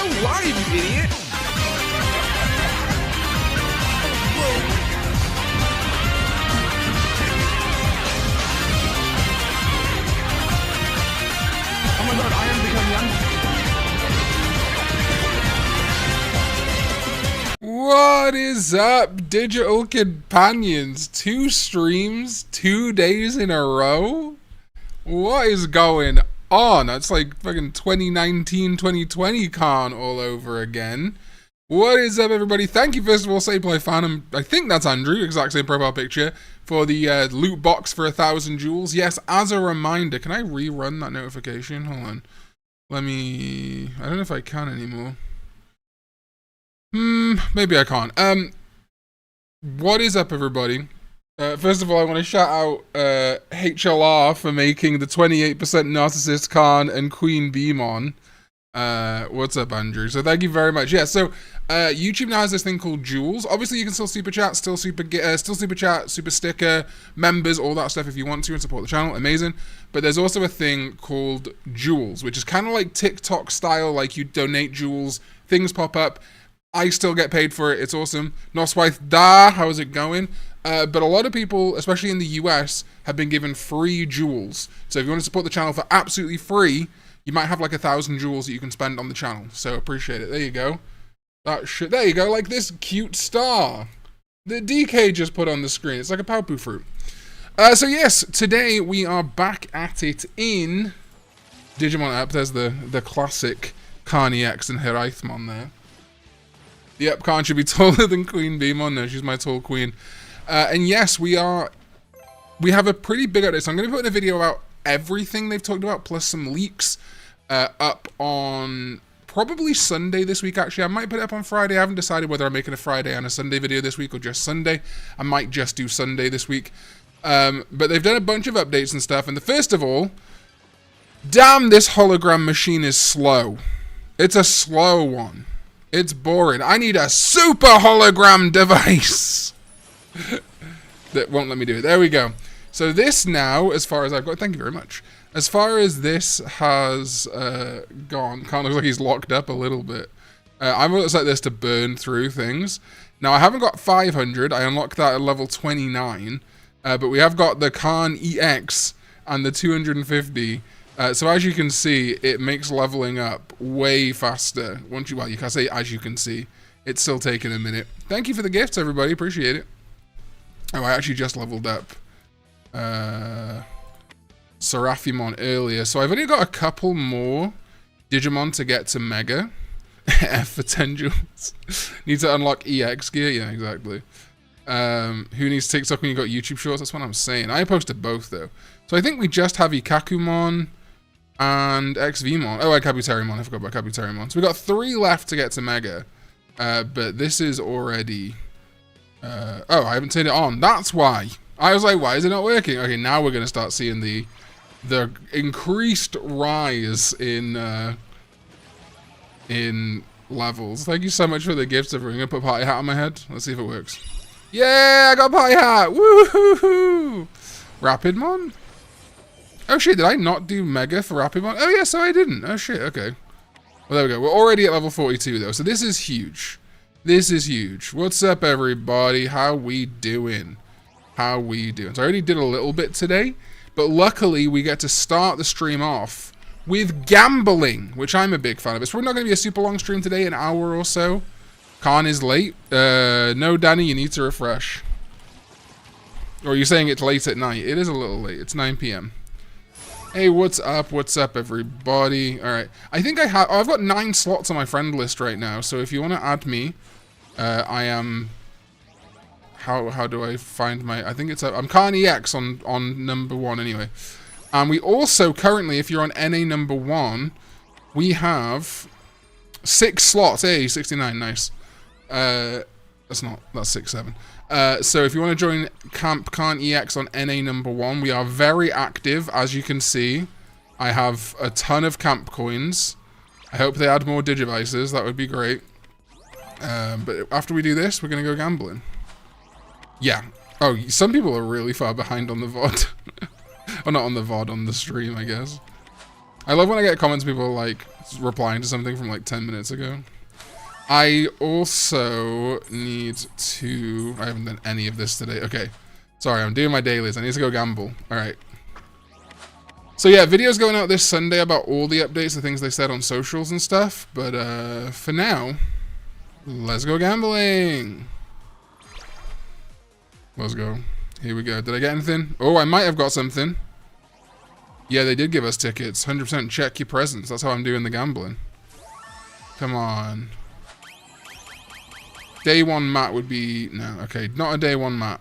still live, you idiot! Oh my god, I am becoming young. What is up, digital companions? 2 streams, 2 days in a row? What is going on? It's like fucking 2019, 2020 Karn all over again. What is up, everybody? Thank you, first of all, Say Play fan. I think that's Andrew, exact same profile picture, for the loot box for 1,000 jewels. Yes, as a reminder, can I rerun that notification? Hold on. Let me... I don't know if I can anymore. Maybe I can't. What is up, everybody? First of all, I want to shout out HLR for making the 28% narcissist Karn and Queen Beamon. What's up, Andrew? So thank you very much. Yeah, so YouTube now has this thing called jewels. Obviously, you can still super chat, still super chat, super sticker, members, all that stuff if you want to and support the channel. Amazing. But there's also a thing called jewels, which is kind of like TikTok style. Like you donate jewels, things pop up. I still get paid for it. It's awesome. Noswife da, how's it going? But a lot of people, especially in the US, have been given free jewels. So if you want to support the channel for absolutely free, you might have like 1,000 jewels that you can spend on the channel. So appreciate it. There you go. There you go, like this cute star that DK just put on the screen. It's like a Paupu fruit. So yes, today we are back at it in Digimon Up. There's the classic Karn EX and Hiraithmon there. Yep, Karn should be taller than Queen Beamon. No, she's my tall queen. And yes, we have a pretty big update. So I'm going to be putting a video about everything they've talked about, plus some leaks up on probably Sunday this week, actually. I might put it up on Friday. I haven't decided whether I'm making a Friday and a Sunday video this week or just Sunday. I might just do Sunday this week. But they've done a bunch of updates and stuff. And the first of all, damn, this hologram machine is slow. It's a slow one. It's boring. I need a super hologram device. That won't let me do it. There we go. So this now, as far as I've got, thank you very much. As far as this has gone, kind of looks like he's locked up a little bit. I've always like this to burn through things. Now I haven't got 500. I unlocked that at level 29. But we have got the Karn EX and the 250. So as you can see, it makes leveling up way faster. Well, you can't say as you can see. It's still taking a minute. Thank you for the gifts, everybody. Appreciate it. Oh, I actually just leveled up Seraphimon earlier. So I've only got a couple more Digimon to get to Mega. F for 10 jewels. Need to unlock EX gear? Yeah, exactly. Who needs TikTok when you got YouTube Shorts? That's what I'm saying. I posted both, though. So I think we just have Ikakumon and XVmon. Oh, and Kabuterimon. I forgot about Kabuterimon. So we got 3 left to get to Mega. But this is already... oh, I haven't turned it on. That's why. I was like, why is it not working? Okay, now we're going to start seeing the increased rise in levels. Thank you so much for the gifts, everyone. I'm going to put party hat on my head. Let's see if it works. Yeah, I got party hat. Woohoo! Rapidmon? Oh shit, did I not do Mega for Rapidmon? Oh yeah, so I didn't. Oh shit, okay. Well, there we go. We're already at level 42 though, so this is huge. This is huge. What's up, everybody? How we doing? How we doing? So I already did a little bit today, but luckily we get to start the stream off with gambling, which I'm a big fan of. It's probably not going to be a super long stream today, an hour or so. Karn is late. No, Danny, you need to refresh. Or are you saying it's late at night? It is a little late. It's 9 p.m. Hey, what's up? What's up, everybody? All right. I think I've got 9 slots on my friend list right now. So if you want to add me, I am. How do I find my? I think it's I'm Karn EX on number 1 anyway. And we also currently, if you're on NA number 1, we have 6 slots. Hey, 69, nice. That's 6, 7. So if you want to join Camp Karn EX on NA number 1, we are very active, as you can see. I have a ton of camp coins. I hope they add more Digivices, that would be great. But after we do this, we're going to go gambling. Yeah. Oh, some people are really far behind on the VOD. Or not on the VOD, on the stream, I guess. I love when I get comments people like replying to something from like 10 minutes ago. I also need to... I haven't done any of this today. Okay. Sorry, I'm doing my dailies. I need to go gamble. Alright. So yeah, videos going out this Sunday about all the updates, the things they said on socials and stuff. But for now, let's go gambling. Let's go. Here we go. Did I get anything? Oh, I might have got something. Yeah, they did give us tickets. 100% check your presents. That's how I'm doing the gambling. Come on. Day 1 mat would be... No, okay. Not a day 1 mat.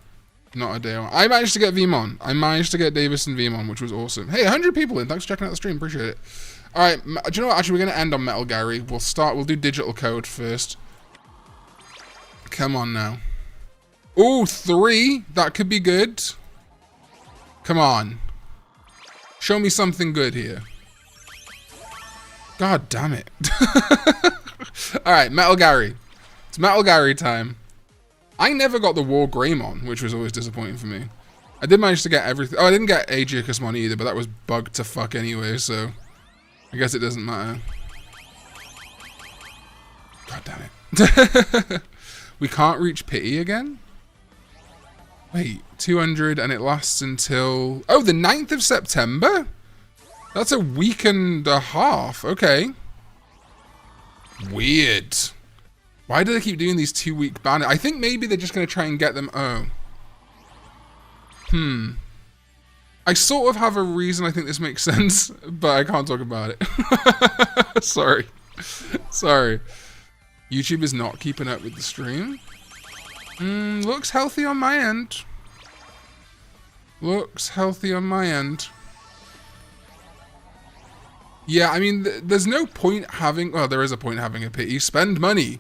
Not a day 1. I managed to get Vmon. I managed to get Davis and Vmon, which was awesome. Hey, 100 people in. Thanks for checking out the stream. Appreciate it. Alright, do you know what? Actually, we're going to end on Metal Gary. We'll do digital code first. Come on now. Ooh, 3. That could be good. Come on. Show me something good here. God damn it. Alright, Metal Gary. It's Metal Gary time. I never got the War Greymon, which was always disappointing for me. I did manage to get everything. Oh, I didn't get Aegirusmon either, but that was bugged to fuck anyway, so I guess it doesn't matter. God damn it. We can't reach Pity again? Wait, 200 and it lasts until... Oh, the 9th of September? That's a week and a half. Okay. Weird. Why do they keep doing these 2-week banners? I think maybe they're just going to try and get them... Oh. I sort of have a reason I think this makes sense, but I can't talk about it. Sorry. Sorry. YouTube is not keeping up with the stream. Looks healthy on my end. Looks healthy on my end. Yeah, I mean, there's no point having... Well, there is a point having a pity. Spend money.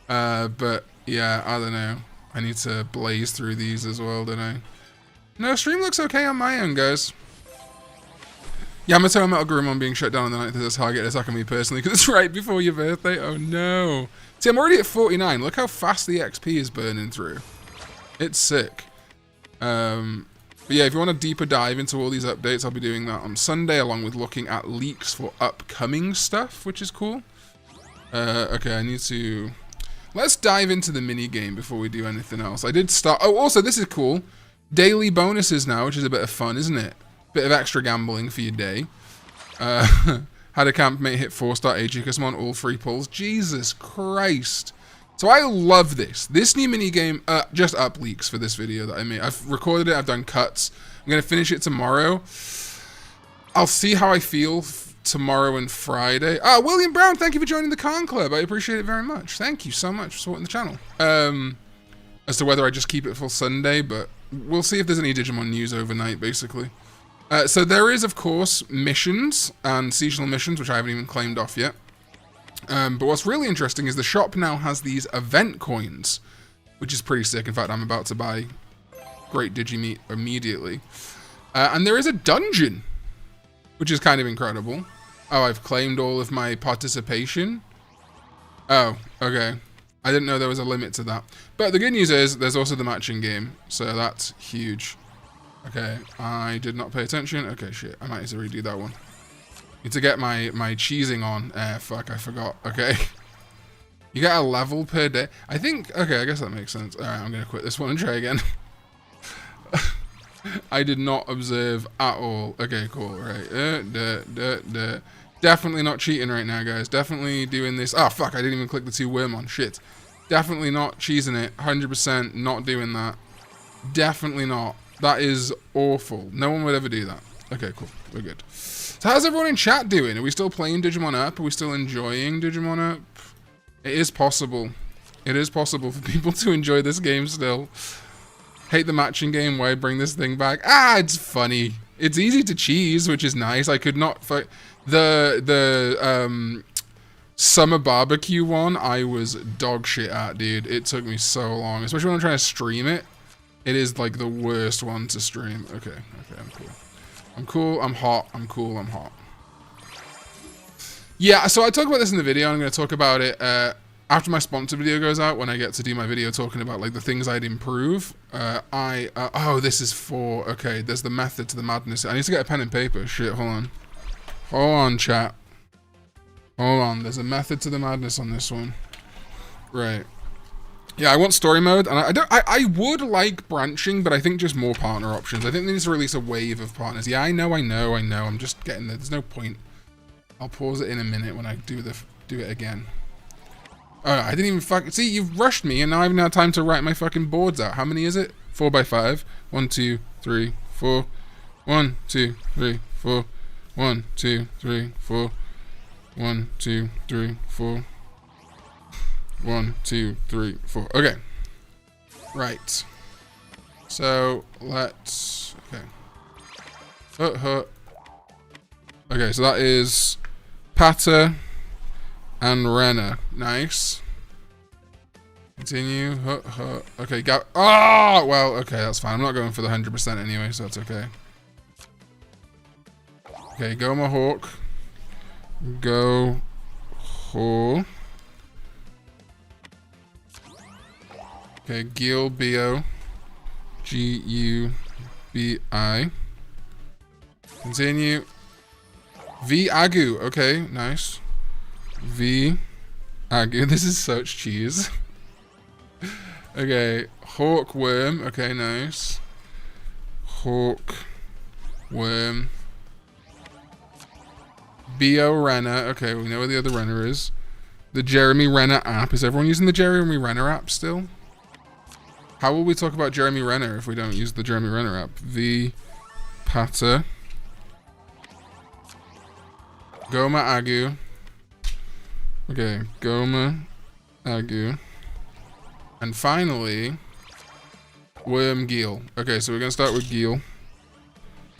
But, yeah, I don't know. I need to blaze through these as well, don't I? No, stream looks okay on my end, guys. Yamato and Metal Gurumon being shut down on the 9th is a target attack on me personally, because it's right before your birthday. Oh, no. See, I'm already at 49. Look how fast the XP is burning through. It's sick. But yeah, if you want a deeper dive into all these updates, I'll be doing that on Sunday, along with looking at leaks for upcoming stuff, which is cool. Okay, I need to... Let's dive into the mini game before we do anything else. I did start... Oh, also, this is cool. Daily bonuses now, which is a bit of fun, isn't it? Bit of extra gambling for your day. Had a campmate hit 4-star Aegirusmon, all 3 pulls. Jesus Christ. So I love this. This new minigame, just up leaks for this video that I made. I've recorded it, I've done cuts. I'm going to finish it tomorrow. I'll see how I feel tomorrow and Friday. Ah, William Brown, thank you for joining the Karn Club. I appreciate it very much. Thank you so much for supporting the channel. As to whether I just keep it for Sunday, but we'll see if there's any Digimon news overnight, basically. So there is, of course, missions and seasonal missions, which I haven't even claimed off yet. But what's really interesting is the shop now has these event coins, which is pretty sick. In fact, I'm about to buy Great Digimeat immediately. And there is a dungeon, which is kind of incredible. Oh, I've claimed all of my participation. Oh, okay. I didn't know there was a limit to that. But the good news is there's also the matching game, so that's huge. Okay, I did not pay attention. Okay, shit, I might need to redo that one. Need to get my cheesing on. Fuck, I forgot. Okay. You get a level per day. I think, okay, I guess that makes sense. Alright, I'm gonna quit this one and try again. I did not observe at all. Okay, cool, right. Definitely not cheating right now, guys. Definitely doing this. Oh, fuck, I didn't even click the 2 worm on. Shit. Definitely not cheesing it. 100% not doing that. Definitely not. That is awful. No one would ever do that. Okay, cool. We're good. So how's everyone in chat doing? Are we still playing Digimon Up? Are we still enjoying Digimon Up? It is possible. It is possible for people to enjoy this game still. Hate the matching game. Why bring this thing back? Ah, it's funny. It's easy to cheese, which is nice. I could not fight the summer barbecue one. I was dog shit at, dude. It took me so long, especially when I'm trying to stream it. It is like the worst one to stream. Okay, I'm cool. I'm cool, I'm hot, I'm cool, I'm hot. Yeah, so I talk about this in the video. I'm going to talk about it after my sponsor video goes out, when I get to do my video talking about like the things I'd improve. Oh, this is for, okay, there's the method to the madness. I need to get a pen and paper. Shit, hold on. Hold on, chat. Hold on. There's a method to the madness on this one. Right. Yeah, I want story mode, and I would like branching, but I think just more partner options. I think they need to release a wave of partners. Yeah, I know. I'm just getting there. There's no point. I'll pause it in a minute when I do it again. Oh, I didn't even see, you've rushed me, and now I haven't had time to write my fucking boards out. How many is it? 4x5. 1, 2, 3, 4. 1, 2, 3, 4. 1, 2, 3, 4. 1, 2, 3, 4. 1, 2, 3, 4. Okay. Right. So let's. Okay. Okay, so that is Pata and Renna. Nice. Continue. Okay, go. Oh, well, okay, that's fine. I'm not going for the 100% anyway, so that's okay. Okay, Goma Hawk. Go Haw. Okay, Gil Bio. Gubi. Continue. V Agu. Okay, nice. V Agu. This is such cheese. Okay, Hawk Worm. Okay, nice. Hawk Worm. Bio Renner. Okay, we know where the other Renner is. The Jeremy Renner app. Is everyone using the Jeremy Renner app still? How will we talk about Jeremy Renner if we don't use the Jeremy Renner app? V Pata. Goma Agu. Okay, Goma Agu. And finally, Worm Geel. Okay, so we're going to start with Geel.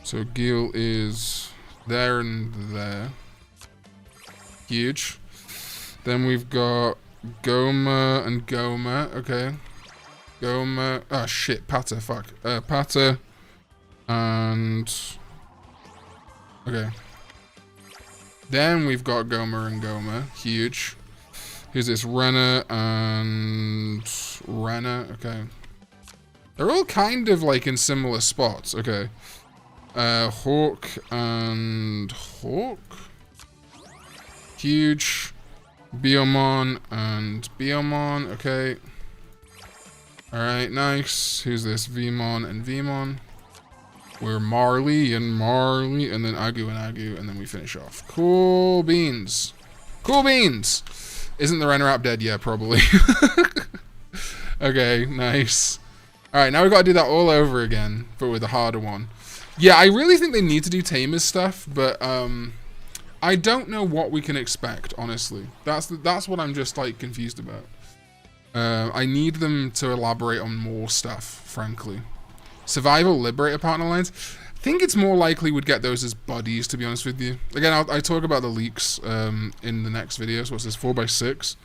So Geel is there and there. Huge. Then we've got Goma and Goma. Okay. Goma. Oh, shit. Pata. Fuck. Pata. And. Okay. Then we've got Goma and Goma. Huge. Who's this? Renna and Renna. Okay. They're all kind of like in similar spots. Okay. Hawk and Hawk. Huge. Biomon and Biomon. Okay. Alright, nice. Who's this? Vmon and Vmon. We're Marley and Marley. And then Agu and Agu. And then we finish off. Cool beans. Cool beans. Isn't the Renner app dead yet? Probably. Okay, nice. Alright, now we've got to do that all over again. But with a harder one. Yeah, I really think they need to do Tamers stuff. But, I don't know what we can expect, honestly. That's what I'm just, like, confused about. I need them to elaborate on more stuff, frankly. Survival Liberator partner lines. I think it's more likely we'd get those as buddies, to be honest with you. Again, I talk about the leaks in the next video. So what's this? 4x6.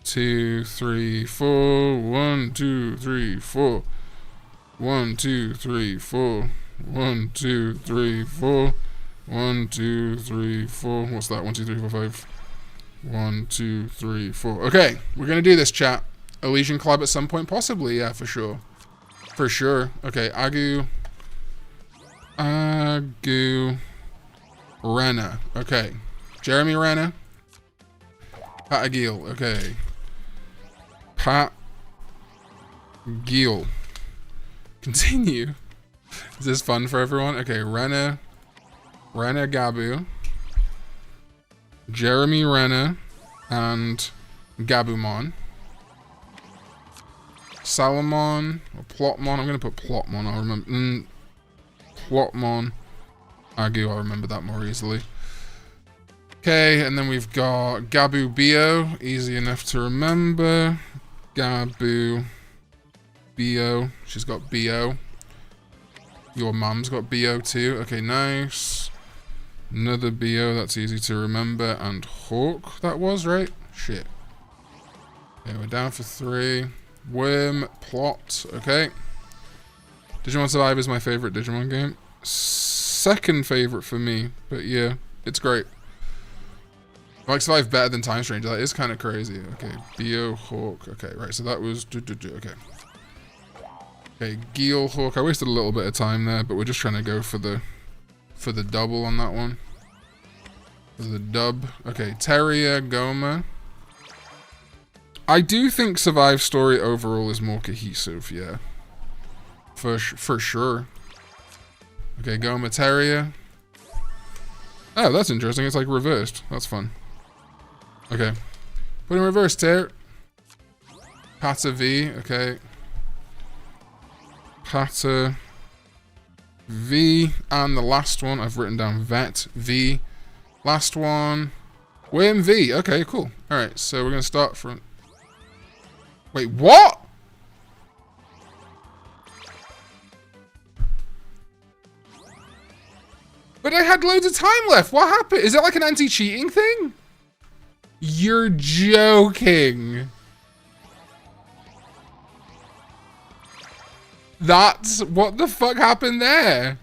2, 3, 4. 1, 2, 3, 4. 1, 2, 3, 4. 1, 2, 3, 4. 1, 2, 3, 4. What's that? 1, 2, 3, 4, 5. 1, 2, 3, 4. Okay, we're gonna do this, chat. Elysian collab at some point, possibly. Yeah, for sure. For sure. Okay, Agu. Renna. Okay. Jeremy Renna. Pat Geel. Okay. Pat Geel. Continue. Is this fun for everyone? Okay, Renna Gabu. Jeremy Renna and Gabumon. Salamon or Plotmon. I'm gonna put Plotmon. I'll remember. Plotmon. Agu. I'll remember that more easily. Okay, and then we've got Gabu Bio. Easy enough to remember. Gabu Bio. She's got Bio. Your mum's got Bio too. Okay, nice. Another Bio. That's easy to remember. And Hawk. That was right. Shit. Okay, we're down for 3. Worm Plot. Okay. Digimon Survive is my favorite Digimon game. Second favorite for me, but yeah, it's great. I like Survive better than Time Stranger. That is kind of crazy. Okay, Bio Hawk. Okay, right. So that was okay. Okay, Geel Hawk. I wasted a little bit of time there, but we're just trying to go for the double on that one. The dub. Okay, Terrier, Goma. I do think Survive Story overall is more cohesive, yeah. For sure. Okay, Goma, Terrier. Oh, that's interesting. It's like reversed. That's fun. Okay. Put in reverse, Ter. Pata V, okay. Pata V. And the last one, I've written down Vet V. Last one. Worm V. Okay, cool. Alright, so we're going to start from... Wait, what? But I had loads of time left. What happened? Is it like an anti-cheating thing? You're joking. That's... What the fuck happened there?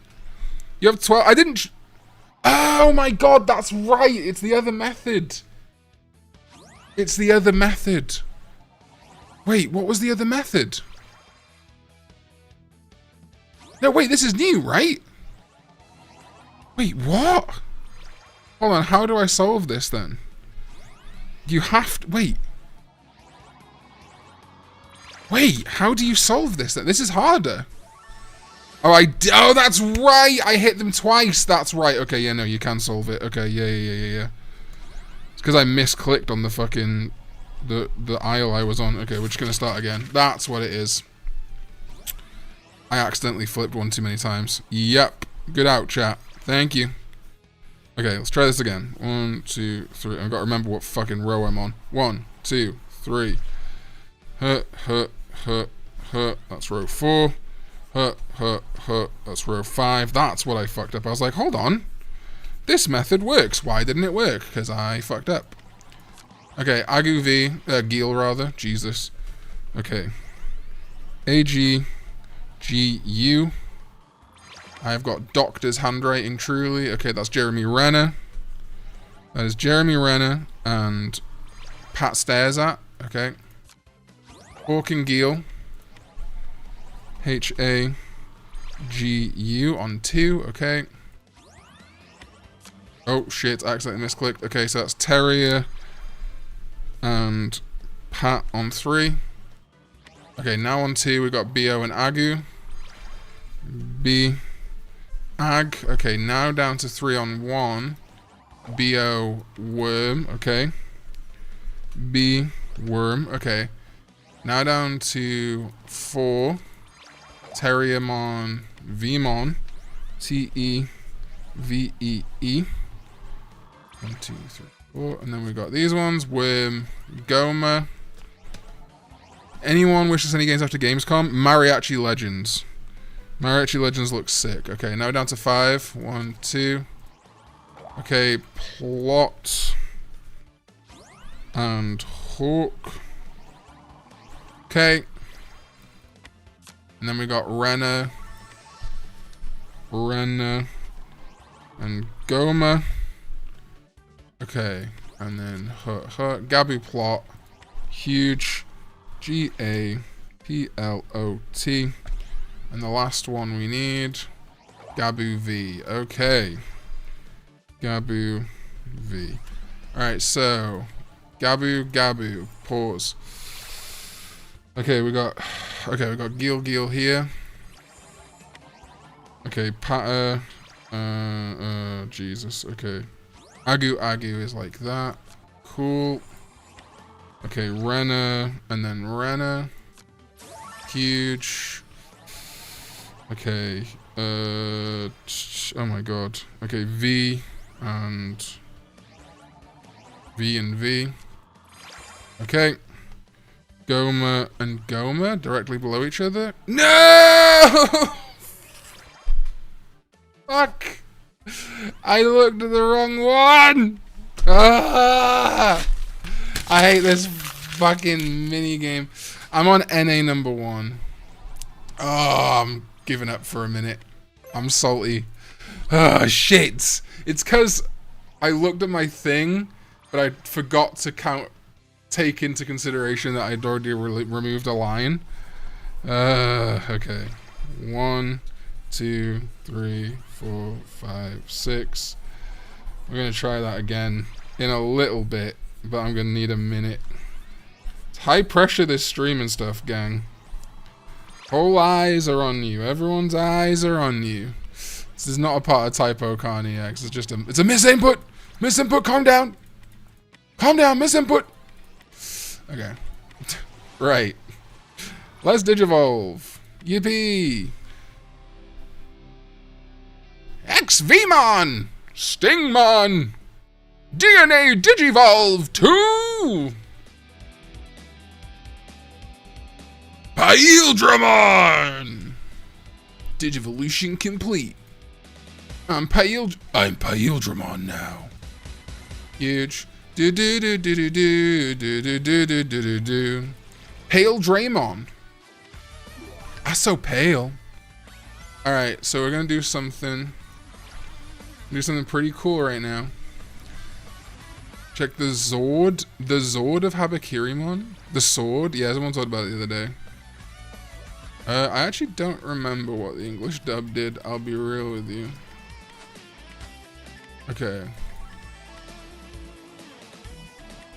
You have 12... I didn't... Oh my god, that's right. It's the other method. It's the other method. Wait, what was the other method? No, wait, this is new, right? Wait, what? Hold on, how do I solve this then? You have to... Wait. Wait, how do you solve this then? This is harder. Oh, that's right! I hit them twice! That's right. Okay, yeah, no, you can solve it. Okay, yeah. It's because I misclicked on the fucking... The aisle I was on. Okay, we're just gonna start again. That's what it is. I accidentally flipped one too many times. Yep. Good out, chat. Thank you. Okay, let's try this again. 1, 2, 3. I've got to remember what fucking row I'm on. 1, 2, 3. That's row 4. That's row 5. That's what I fucked up. I was like, hold on. This method works. Why didn't it work? Because I fucked up. Okay, Agu V. Gil, rather. Jesus. Okay. AG. GU. I've got Doctor's handwriting, truly. Okay, that's Jeremy Renner. That is Jeremy Renner and Pat Stairs-at. Okay. Hawking Gil. HAGU on 2. Okay. Oh, shit. I accidentally misclicked. Okay, so that's Terrier and Pat on 3. Okay, now on 2, we've got BO and Agu. B. Ag. Okay, now down to 3 on 1. BO Worm. Okay. B. Worm. Okay. Now down to 4. Terriermon. Vmon. TE. VEE. 1, 2, 3, 4. And then we've got these ones. Worm. Goma. Anyone wishes any games after Gamescom? Mariachi Legends. Mariachi Legends looks sick. Okay, now down to 5. 1, 2. Okay, Plot. And Hawk. Okay. And then we got Renner. And Goma. Okay. And then Gabu Plot. Huge. GAPLOT. And the last one we need. Gabu V. Okay. Gabu V. Alright, so. Gabu. Pause. Okay, we got Gil here. Okay, Patter. Jesus. Okay. Agu is like that. Cool. Okay, Renner, and then Renner. Huge. Okay. Oh my god. Okay, V and V. Okay. Goma and Goma directly below each other. No! Fuck! I looked at the wrong one! Ah! I hate this fucking mini game. I'm on NA number 1. Oh, I'm giving up for a minute. I'm salty. Oh, shit. It's because I looked at my thing, but I forgot to take into consideration that I'd already removed a line. Okay. 1, 2, 3, 4, 5, 6. We're gonna try that again in a little bit, but I'm gonna need a minute. It's high pressure, this stream and stuff, gang. All eyes are on you. Everyone's eyes are on you. This is not a part of typo Karn EX. It's just it's a misinput. Misinput. Calm down. Calm down. Misinput. Okay. Right. Let's digivolve. Yippee. XVmon. Stingmon. DNA Digivolve 2. Paildramon! Digivolution complete. I'm Paildramon now. Huge. Do do do do do do do do do do do do. Pale Draymon. I'm so pale. Alright, so we're gonna do something. Do something pretty cool right now. Check the Zord. The Zord of Habakirimon. The sword. Yeah, someone talked about it the other day. I actually don't remember what the English dub did, I'll be real with you. Okay.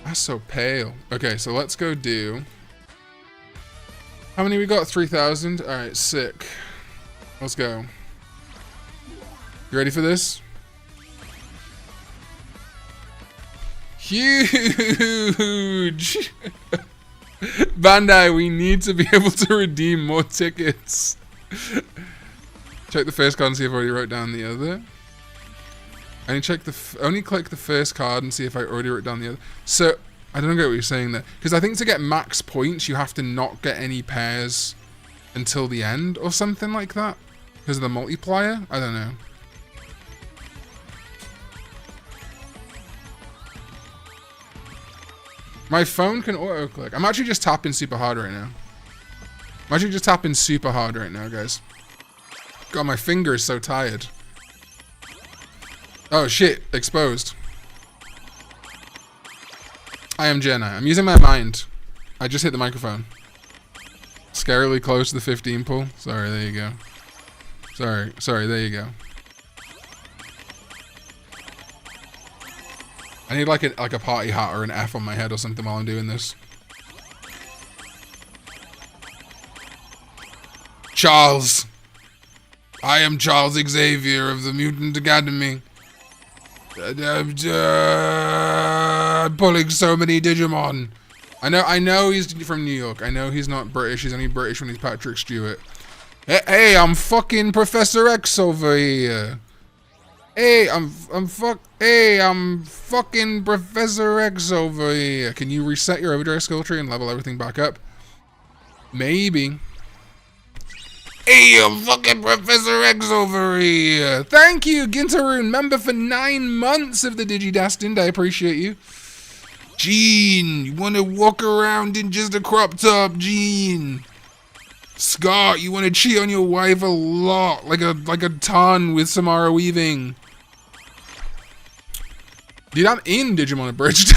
That's so pale. Okay, so let's go do... How many we got? 3,000? Alright, sick. Let's go. You ready for this? Huge! Bandai, we need to be able to redeem more tickets. Check the first card and see if I already wrote down the other. I need to check only click the first card and see if I already wrote down the other. So, I don't get what you're saying there. Because I think to get max points, you have to not get any pairs until the end or something like that. Because of the multiplier? I don't know. My phone can auto-click. I'm actually just tapping super hard right now. Guys. God, my finger is so tired. Oh, shit. Exposed. I am Jenna. I'm using my mind. I just hit the microphone. Scarily close to the 15 pull. Sorry, there you go. Sorry, there you go. I need like a party hat or an F on my head or something while I'm doing this. Charles. I am Charles Xavier of the Mutant Academy. I'm pulling so many Digimon. I know he's from New York. I know he's not British. He's only British when he's Patrick Stewart. Hey, I'm fucking Professor X over here. Hey, I'm fucking Professor X over here. Can you reset your overdrive skill tree and level everything back up? Maybe. Hey, I'm fucking Professor X over here. Thank you, Gintaroon, member for 9 months of the Digidestined. I appreciate you. Gene, you want to walk around in just a crop top, Gene? Scott, you want to cheat on your wife a lot, like a ton with Samara Weaving. Dude, I'm in Digimon Abridged.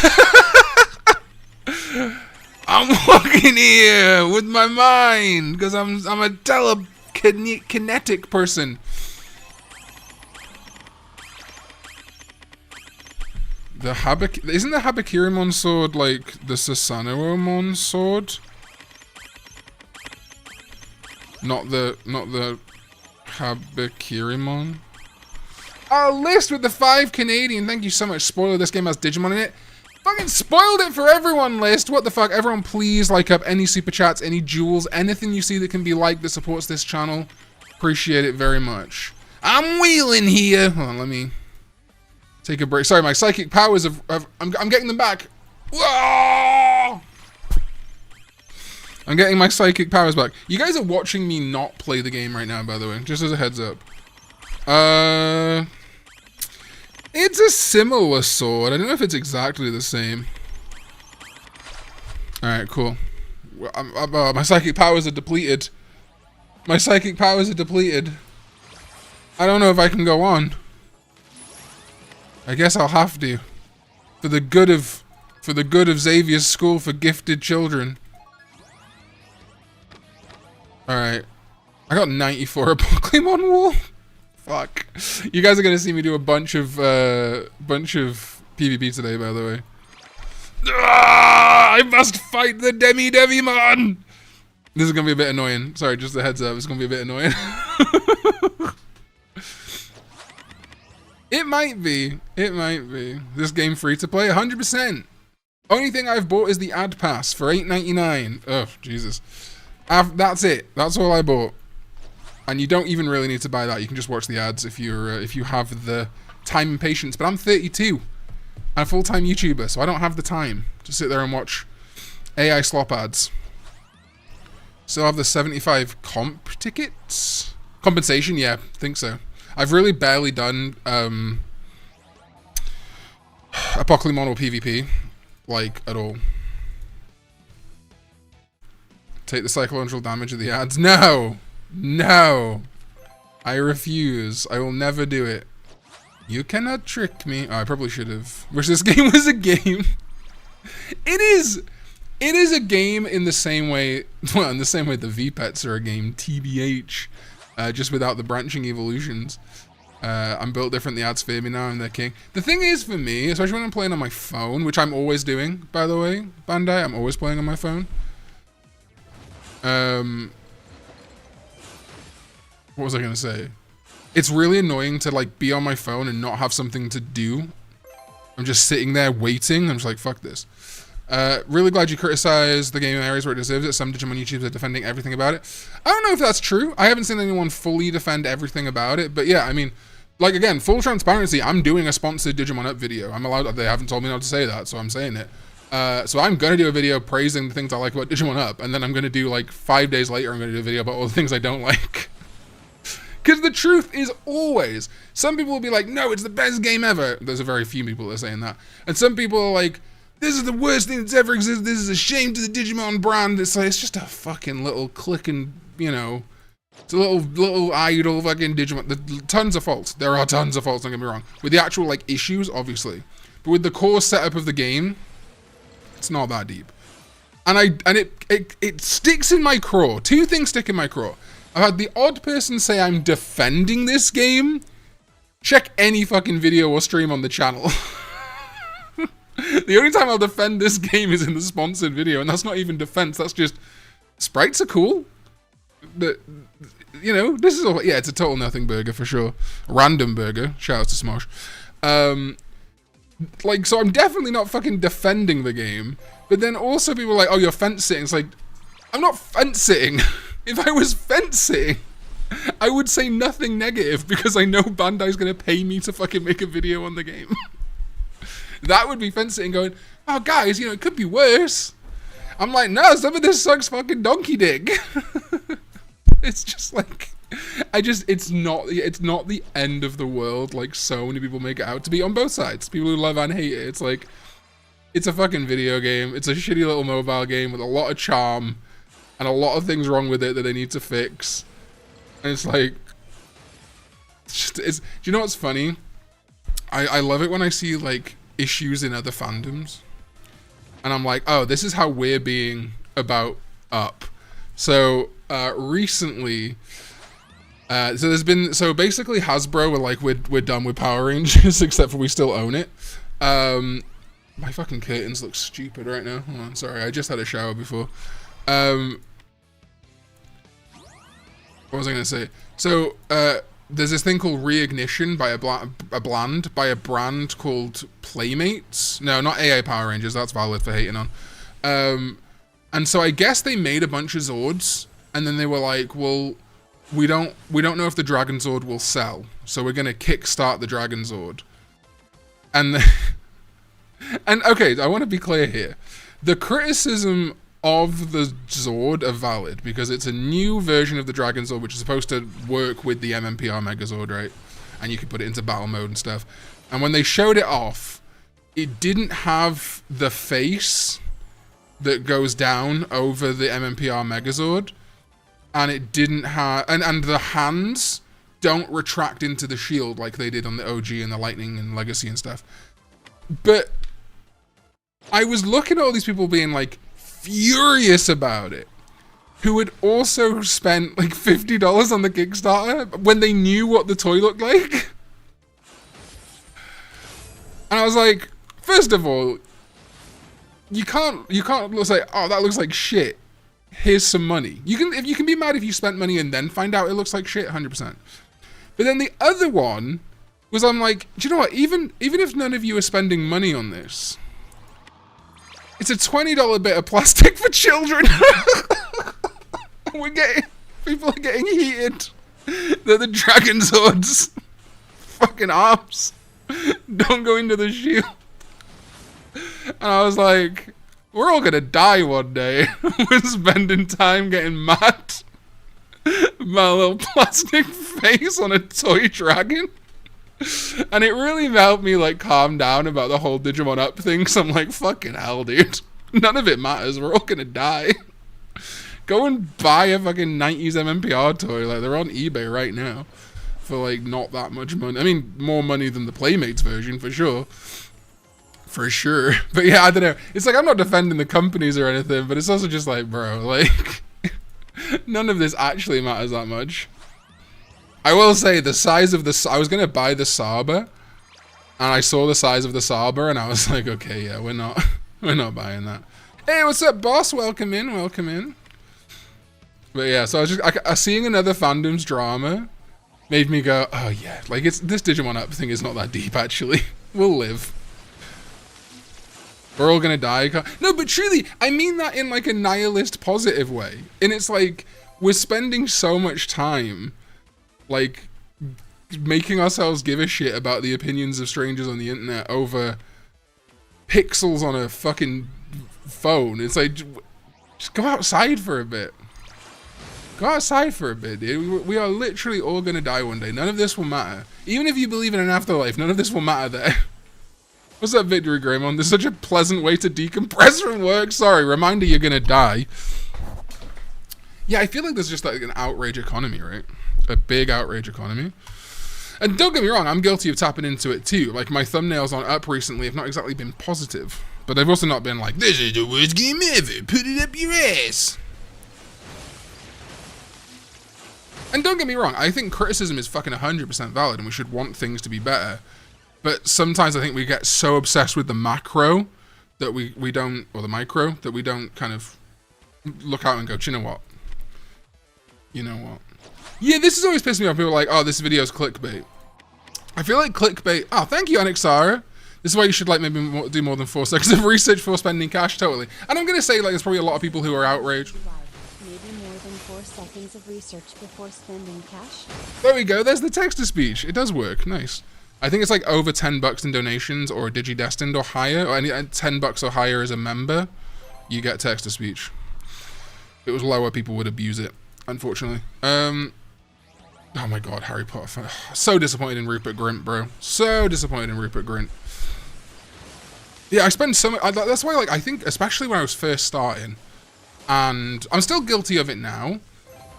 I'm walking here with my mind because I'm a telekinetic person. Isn't the Habakirimon sword like the Susanoo-mon sword? Not the Habakirimon. List with the 5 Canadian. Thank you so much. Spoiler, this game has Digimon in it. Fucking spoiled it for everyone, List. What the fuck? Everyone please like up any super chats, any jewels, anything you see that can be liked that supports this channel. Appreciate it very much. I'm wheeling here. Hold on, let me take a break. Sorry, my psychic powers I'm getting them back. Whoa! I'm getting my psychic powers back. You guys are watching me not play the game right now, by the way. Just as a heads up. It's a similar sword. I don't know if it's exactly the same. Alright, cool. My psychic powers are depleted. My psychic powers are depleted. I don't know if I can go on. I guess I'll have to. For the good of Xavier's School for Gifted Children. Alright. I got 94 Pokemon Wall. Fuck. You guys are gonna see me do a bunch of PvP today, by the way. Ah, I must fight the Devimon! This is gonna be a bit annoying. Sorry, just a heads up. It's gonna be a bit annoying. It might be. It might be. This game free to play, 100%. Only thing I've bought is the ad pass for $8.99. Oh, Jesus. That's it. That's all I bought. And you don't even really need to buy that. You can just watch the ads if you have the time and patience. But I'm 32. I'm a full-time YouTuber, so I don't have the time to sit there and watch AI slop ads. Still have the 75 comp tickets? Compensation? Yeah, think so. I've really barely done Apocalypse or PvP, like, at all. Take the psychological damage of the ads. No! No! I refuse. I will never do it. You cannot trick me. Oh, I probably should have. Wish this game was a game. It is a game in the same way, well, in the same way the V-Pets are a game, TBH. Just without the branching evolutions. I'm built different, the ads fear me now, I'm their king. The thing is, for me, especially when I'm playing on my phone, which I'm always doing, by the way, Bandai, I'm always playing on my phone. What was I gonna say? It's really annoying to, like, be on my phone and not have something to do. I'm just sitting there waiting, I'm just like, fuck this. Really glad you criticized the game in areas where it deserves it. Some Digimon YouTubers are defending everything about it. I don't know if that's true. I haven't seen anyone fully defend everything about it. But yeah, I mean, like, again, full transparency, I'm doing a sponsored Digimon Up video. I'm allowed, they haven't told me not to say that, so I'm saying it. So I'm going to do a video praising the things I like about Digimon Up. And then I'm going to do, like, 5 days later, I'm going to do a video about all the things I don't like. Because the truth is always, some people will be like, no, it's the best game ever. There's a very few people that are saying that. And some people are like, this is the worst thing that's ever existed. This is a shame to the Digimon brand. It's like, it's just a fucking little clicking, you know, it's a little idle fucking Digimon. Tons of faults. There are tons of faults, don't get me wrong. With the actual, like, issues, obviously. But with the core setup of the game, it's not that deep. And it sticks in my craw. Two things stick in my craw. I've had the odd person say I'm defending this game. Check any fucking video or stream on the channel. The only time I'll defend this game is in the sponsored video, and that's not even defense, that's just, sprites are cool. You know, this is all, yeah, it's a total nothing burger for sure. Random burger, shout out to Smosh. Like, so I'm definitely not fucking defending the game, but then also people are like, oh, you're fence sitting. It's like, I'm not fence sitting. If I was fence sitting, I would say nothing negative because I know Bandai's gonna pay me to fucking make a video on the game. That would be fence sitting going, oh guys, you know, it could be worse. I'm like, no, some of this sucks fucking donkey dick. It's just like, it's not the end of the world like so many people make it out to be on both sides. People who love and hate it. It's like, it's a fucking video game. It's a shitty little mobile game with a lot of charm and a lot of things wrong with it that they need to fix. And it's like, do you know what's funny? I love it when I see like issues in other fandoms. And I'm like, oh, this is how we're being about Up. So recently, so basically Hasbro were like, we're done with Power Rangers, except for we still own it. My fucking curtains look stupid right now. Hold on, sorry, I just had a shower before. What was I gonna say? So there's this thing called Reignition by a brand called Playmates. No, not AA Power Rangers. That's valid for hating on. And so I guess they made a bunch of Zords, and then they were like, well, we don't know if the Dragon Zord will sell, so we're gonna kickstart the Dragon Zord. And and okay, I want to be clear here. The criticism of the Zord are valid because it's a new version of the Dragon Zord which is supposed to work with the MMPR Megazord, right? And you can put it into battle mode and stuff. And when they showed it off, it didn't have the face that goes down over the MMPR Megazord, and it didn't have, and the hands don't retract into the shield like they did on the OG and the Lightning and Legacy and stuff. But I was looking at all these people being like furious about it, who had also spent like $50 on the Kickstarter when they knew what the toy looked like. And I was like, first of all, you can't say, oh, that looks like shit. Here's some money. You can be mad if you spent money and then find out it looks like shit, 100%. But then the other one was, I'm like, do you know what? Even if none of you are spending money on this, it's a $20 bit of plastic for children. People are getting heated. They're the Dragon Swords. Fucking arms. Don't go into the shield. And I was like, we're all gonna die one day. We're spending time getting mad. My little plastic face on a toy dragon. And it really helped me like calm down about the whole Digimon Up thing. So I'm like, fucking hell, dude. None of it matters. We're all gonna die. Go and buy a fucking 90s MMPR toy. Like, they're on eBay right now. For like not that much money. I mean, more money than the Playmates version, for sure. For sure. But yeah, I don't know. It's like, I'm not defending the companies or anything, but it's also just like, bro, like, none of this actually matters that much. I will say the size of the, I was going to buy the Saba, and I saw the size of the Saba, and I was like, okay, yeah, we're not buying that. Hey, what's up, boss? Welcome in, welcome in. But yeah, so I was just, seeing another fandom's drama made me go, oh yeah, like this Digimon Up thing is not that deep, actually. We'll live. We're all gonna die. No, but truly, I mean that in like a nihilist positive way. And it's like, we're spending so much time, like, making ourselves give a shit about the opinions of strangers on the internet over pixels on a fucking phone. It's like, just go outside for a bit. Go outside for a bit, dude. We are literally all gonna die one day. None of this will matter. Even if you believe in an afterlife, none of this will matter there. What's up, Victory Greymon? There's such a pleasant way to decompress from work. Sorry, reminder you're gonna die. Yeah, I feel like there's just like an outrage economy, right? A big outrage economy. And don't get me wrong, I'm guilty of tapping into it too. Like, my thumbnails on Up recently have not exactly been positive. But they've also not been like, this is the worst game ever, put it up your ass. And don't get me wrong, I think criticism is fucking 100% valid and we should want things to be better. But sometimes I think we get so obsessed with the macro that we don't, or the micro, that we don't kind of look out and go, do you know what? You know what? Yeah, this has always pissed me off. People are like, oh, this video's clickbait. I feel like clickbait, oh, thank you, Anixara. This is why you should like maybe do more than 4 seconds of research before spending cash, totally. And I'm going to say like there's probably a lot of people who are outraged. Maybe more than 4 seconds of research before spending cash. There we go, there's the text-to-speech. It does work, nice. I think it's like over $10 in donations or DigiDestined or higher, or any $10 or higher as a member, you get text-to-speech. If it was lower, people would abuse it, unfortunately. Oh my god, Harry Potter. So disappointed in Rupert Grint, bro. So disappointed in Rupert Grint. Yeah, I spend so much, that's why, like, I think, especially when I was first starting, and I'm still guilty of it now,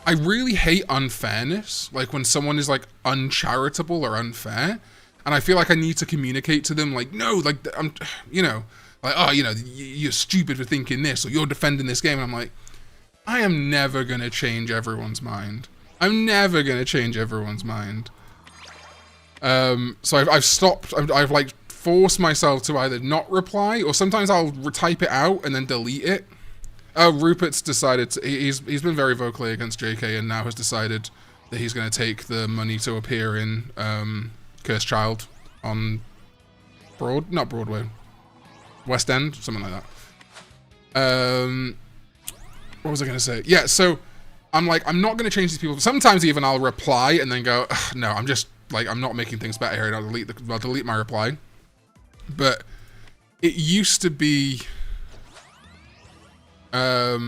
I really hate unfairness. Like, when someone is, like, uncharitable or unfair, and I feel like I need to communicate to them, like, no, like, I'm, you know, like, oh, you know, you're stupid for thinking this, or you're defending this game, and I'm like, I am never gonna change everyone's mind. I'm never gonna change everyone's mind. So I've stopped, I've like, forced myself to either not reply, or sometimes I'll type it out and then delete it. Oh, Rupert's decided to, he's been very vocally against JK and now has decided that he's going to take the money to appear in Cursed Child on not Broadway, West End, something like that. What was I going to say? Yeah, so I'm like, I'm not going to change these people. Sometimes even I'll reply and then go, no, I'm just like, I'm not making things better here, and I'll delete my reply. But it used to be, I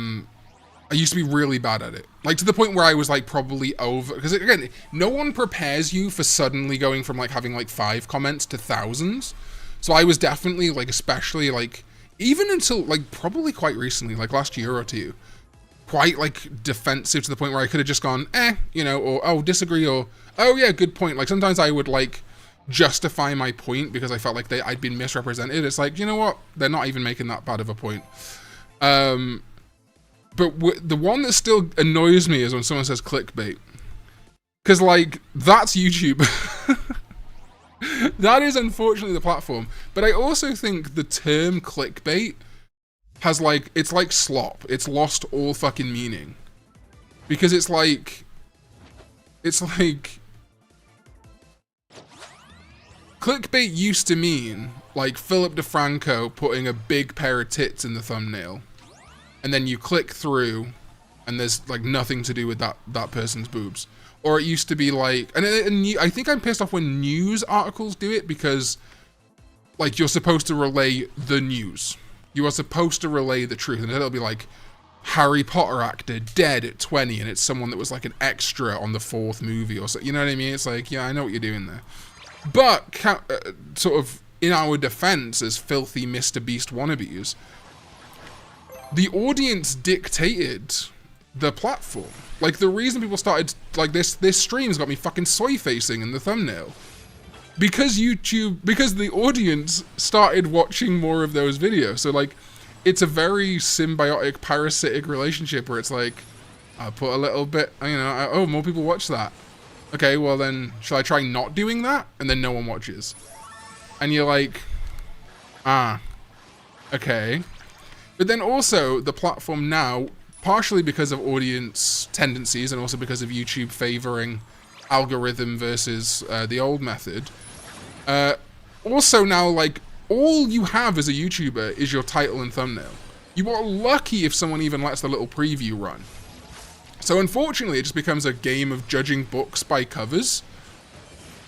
used to be really bad at it. Like, to the point where I was, like, probably over... Because, again, no one prepares you for suddenly going from, like, having, like, 5 comments to thousands. So I was definitely, like, especially, like... Even until, like, probably quite recently, like, last year or two, quite, like, defensive to the point where I could have just gone, you know, or, oh, disagree, or, oh, yeah, good point. Like, sometimes I would, like, justify my point because I felt like I'd been misrepresented. It's like, you know what? They're not even making that bad of a point. But the one that still annoys me is when someone says clickbait. Because, like, that's YouTube. That is unfortunately the platform. But I also think the term clickbait has, like, it's like slop. It's lost all fucking meaning. Because it's like clickbait used to mean, like, Philip DeFranco putting a big pair of tits in the thumbnail. And then you click through, and there's, like, nothing to do with that person's boobs. Or it used to be like, and I think I'm pissed off when news articles do it because, like, you're supposed to relay the news. You are supposed to relay the truth. And it'll be like, Harry Potter actor dead at 20, and it's someone that was like an extra on the 4th movie or so. You know what I mean? It's like, yeah, I know what you're doing there. But sort of in our defense as filthy Mr. Beast wannabes, the audience dictated the platform. Like, the reason people started, like, this stream's got me fucking soy facing in the thumbnail. Because the audience started watching more of those videos. So, like, it's a very symbiotic, parasitic relationship where it's like, I put a little bit, you know, oh, more people watch that. Okay, well then, shall I try not doing that? And then no one watches. And you're like, okay. But then also, the platform now, partially because of audience tendencies and also because of YouTube favoring algorithm versus the old method, also now, like, all you have as a YouTuber is your title and thumbnail. You are lucky if someone even lets the little preview run. So unfortunately, it just becomes a game of judging books by covers.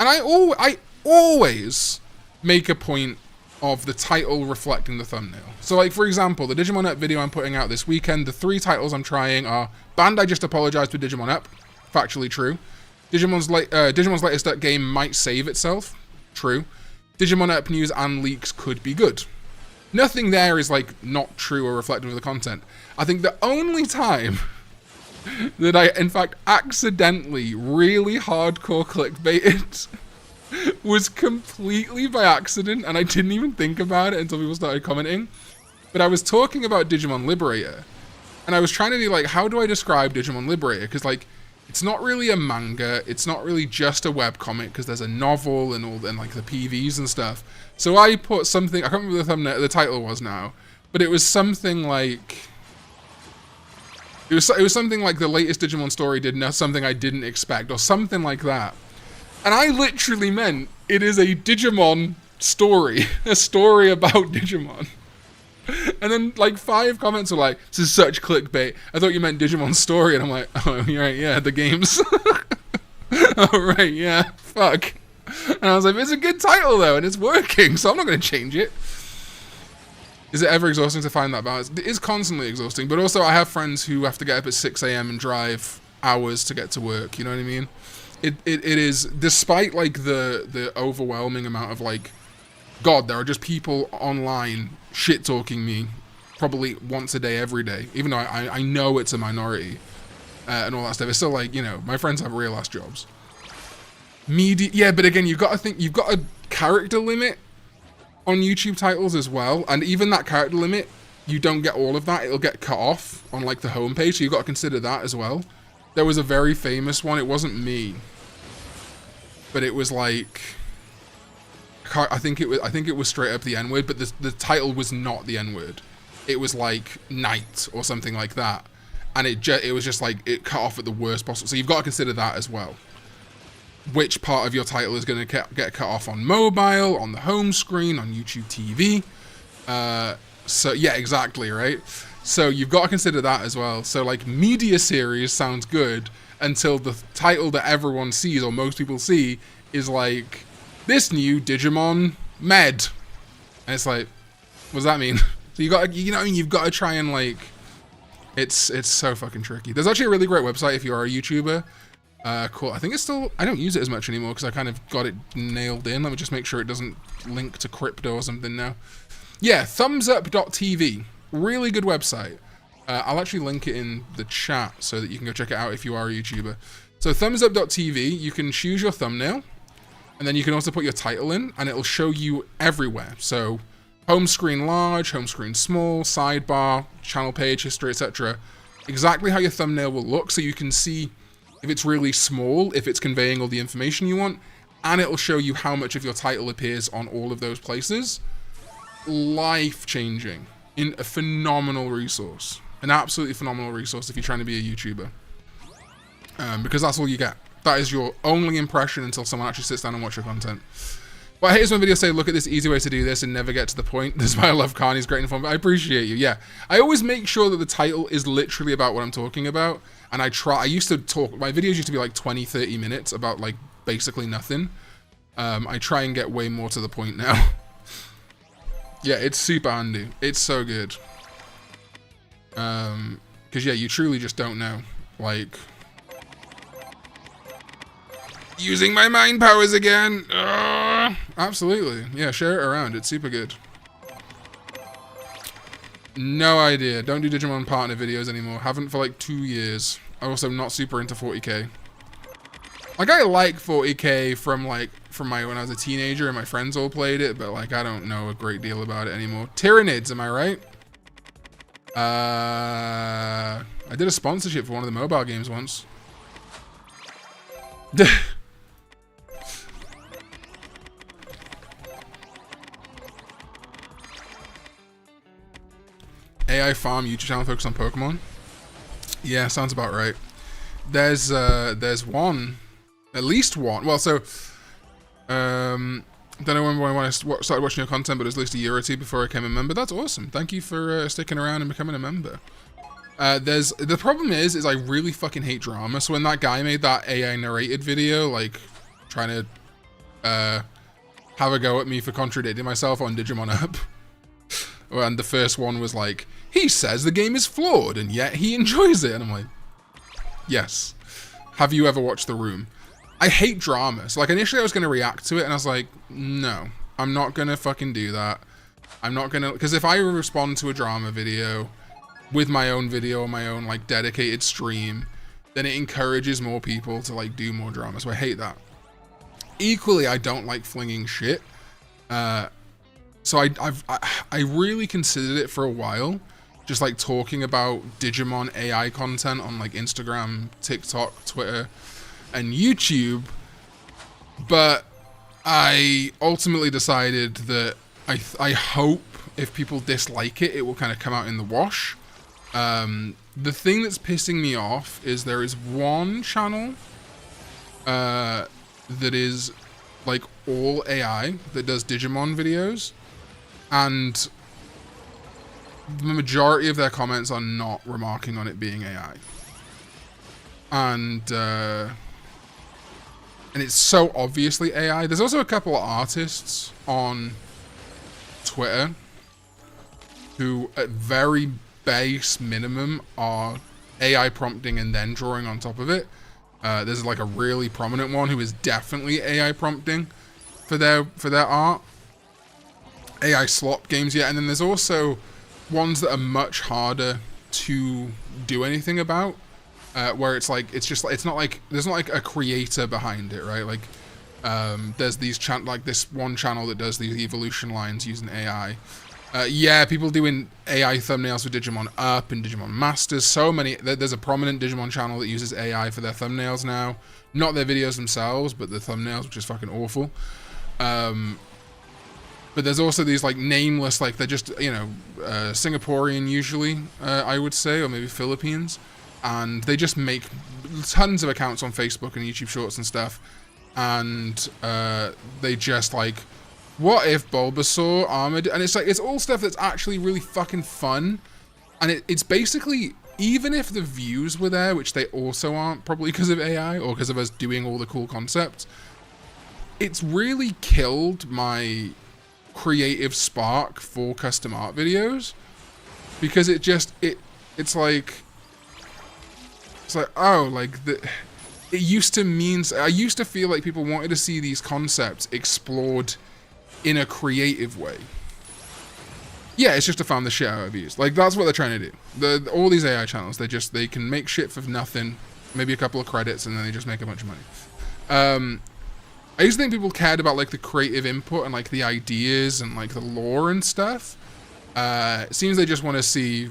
And I always make a point of the title reflecting the thumbnail. So, like, for example, the Digimon Up video I'm putting out this weekend, the 3 titles I'm trying are Bandai just apologized to Digimon Up. Factually true. Digimon's latest Up game might save itself. True. Digimon Up news and leaks could be good. Nothing there is, like, not true or reflective of the content. I think the only time that I, in fact, accidentally really hardcore clickbaited was completely by accident, and I didn't even think about it until people started commenting. But I was talking about Digimon Liberator, and I was trying to be like, how do I describe Digimon Liberator? Because, like, it's not really a manga, it's not really just a webcomic, because there's a novel and all, and like the PVs and stuff. So I put something, I can't remember the title was now, but it was something like, it was something like the latest Digimon story did something I didn't expect, or something like that. And I literally meant it is a Digimon story, a story about Digimon. And then, like, 5 comments were like, this is such clickbait. I thought you meant Digimon story. And I'm like, oh, you're right, yeah, the games. Oh, right, yeah, fuck. And I was like, it's a good title, though, and it's working, so I'm not going to change it. Is it ever exhausting to find that balance? It is constantly exhausting, but also I have friends who have to get up at 6 a.m. and drive hours to get to work, you know what I mean? It is, despite, like, the overwhelming amount of, like, God, there are just people online shit-talking me probably once a day, every day, even though I know it's a minority and all that stuff. It's still like, you know, my friends have real-ass jobs. Media, yeah, but again, you've got to think, you've got a character limit on YouTube titles as well, and even that character limit, you don't get all of that. It'll get cut off on, like, the homepage, so you've got to consider that as well. There was a very famous one, it wasn't me, but it was like, I think it was straight up the N-word, but the title was not the N-word. It was like Night or something like that, and it was just like it cut off at the worst possible. So you've got to consider that as well. Which part of your title is going to get cut off on mobile, on the home screen, on YouTube TV? So yeah, exactly, right. So you've got to consider that as well. So, like, media series sounds good until the title that everyone sees or most people see is like, this new Digimon Med, and it's like, what does that mean? So you got, you know, you've got to try and, like, it's so fucking tricky. There's actually a really great website if you are a YouTuber. Cool. I think it's still, I don't use it as much anymore because I kind of got it nailed in. Let me just make sure it doesn't link to crypto or something now. Yeah, thumbsup.tv. Really good website. I'll actually link it in the chat so that you can go check it out if you are a YouTuber. So thumbsup.tv, you can choose your thumbnail, and then you can also put your title in, and it'll show you everywhere. So home screen large, home screen small, sidebar, channel page, history, etc. exactly how your thumbnail will look, so you can see if it's really small, if it's conveying all the information you want, and it'll show you how much of your title appears on all of those places. Life-changing. In a phenomenal resource. An absolutely phenomenal resource if you're trying to be a YouTuber. Because that's all you get. That is your only impression until someone actually sits down and watches your content. But I hate when videos say, look at this easy way to do this and never get to the point. This is why I love Karn. He's great and informative. I appreciate you. Yeah. I always make sure that the title is literally about what I'm talking about. And I used to talk, my videos used to be like 20, 30 minutes about like basically nothing. I try and get way more to the point now. Yeah, it's super handy. It's so good. Because yeah, you truly just don't know. Like, using my mind powers again. Absolutely. Yeah, share it around. It's super good. No idea. Don't do Digimon partner videos anymore. Haven't for like 2 years. I'm also not super into 40k. Like, I like 40k from when I was a teenager and my friends all played it, but like I don't know a great deal about it anymore. Tyranids, am I right? I did a sponsorship for one of the mobile games once. AI Farm YouTube channel focused on Pokemon. Yeah, sounds about right. There's one, at least one. Well, so don't know when I started watching your content, but it was at least a year or two before I became a member. That's awesome. Thank you for sticking around and becoming a member. The problem is I really fucking hate drama. So when that guy made that AI narrated video, like trying to have a go at me for contradicting myself on Digimon Up, and the first one was like, he says the game is flawed and yet he enjoys it, and I'm like, yes. Have you ever watched The Room? I hate drama. So like initially I was going to react to it and I was like, no, I'm not going to fucking do that. I'm not going to, because if I respond to a drama video with my own video or my own like dedicated stream, then it encourages more people to like do more drama. So I hate that. Equally, I don't like flinging shit. So I really considered it for a while, just like talking about Digimon AI content on like Instagram, TikTok, Twitter, and YouTube, but I ultimately decided that I hope if people dislike it, it will kind of come out in the wash. The thing that's pissing me off is there is one channel that is like all AI that does Digimon videos, and the majority of their comments are not remarking on it being AI. And it's so obviously AI. There's also a couple of artists on Twitter who at very base minimum are AI prompting and then drawing on top of it. There's like a really prominent one who is definitely AI prompting for their art. AI slot games, yeah. And then there's also ones that are much harder to do anything about. Where it's like it's not like there's not like a creator behind it, right? Like there's these like this one channel that does these evolution lines using AI. Yeah, people doing AI thumbnails for Digimon Up and Digimon Masters. So many. There's a prominent Digimon channel that uses AI for their thumbnails now. Not their videos themselves, but the thumbnails, which is fucking awful. But there's also these like nameless, like they're just, you know, Singaporean usually, I would say, or maybe Philippines. And they just make tons of accounts on Facebook and YouTube Shorts and stuff. And they just like, what if Bulbasaur armored? And it's like, it's all stuff that's actually really fucking fun. And it's basically, even if the views were there, which they also aren't, probably because of AI or because of us doing all the cool concepts, it's really killed my creative spark for custom art videos. Because it's like, oh, like it used to mean, I used to feel like people wanted to see these concepts explored in a creative way. Yeah, it's just to farm the shit out of views. Like, that's what they're trying to do. All these AI channels, they can make shit for nothing, maybe a couple of credits, and then they just make a bunch of money. I used to think people cared about, like, the creative input and, like, the ideas and, like, the lore and stuff. It seems they just want to see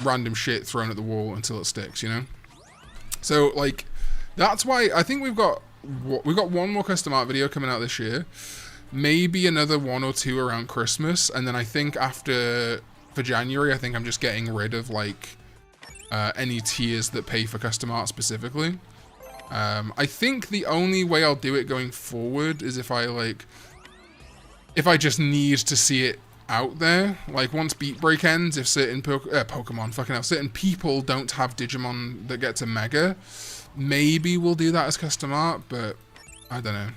random shit thrown at the wall until it sticks, you know? So, like, that's why I think we've got one more custom art video coming out this year. Maybe another 1 or 2 around Christmas. And then I think for January, I think I'm just getting rid of, like, any tiers that pay for custom art specifically. I think the only way I'll do it going forward is if I just need to see it out there. Like, once Beat Break ends, if certain Pokemon, fucking hell, certain people don't have Digimon that get to Mega, maybe we'll do that as custom art, but I don't know.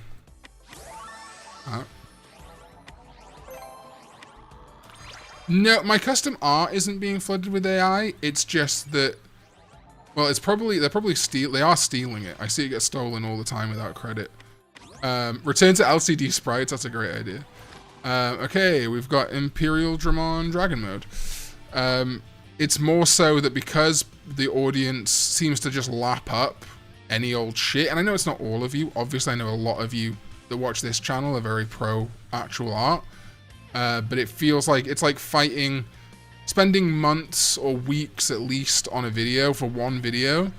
No, my custom art isn't being flooded with AI. It's just that, well, they're probably stealing it. I see it get stolen all the time without credit. Return to LCD sprites. That's a great idea. Okay, we've got Imperial Dramon Dragon Mode. It's more so that because the audience seems to just lap up any old shit, and I know it's not all of you. Obviously, I know a lot of you that watch this channel are very pro actual art. But it feels like it's like spending months or weeks at least on a video for one video,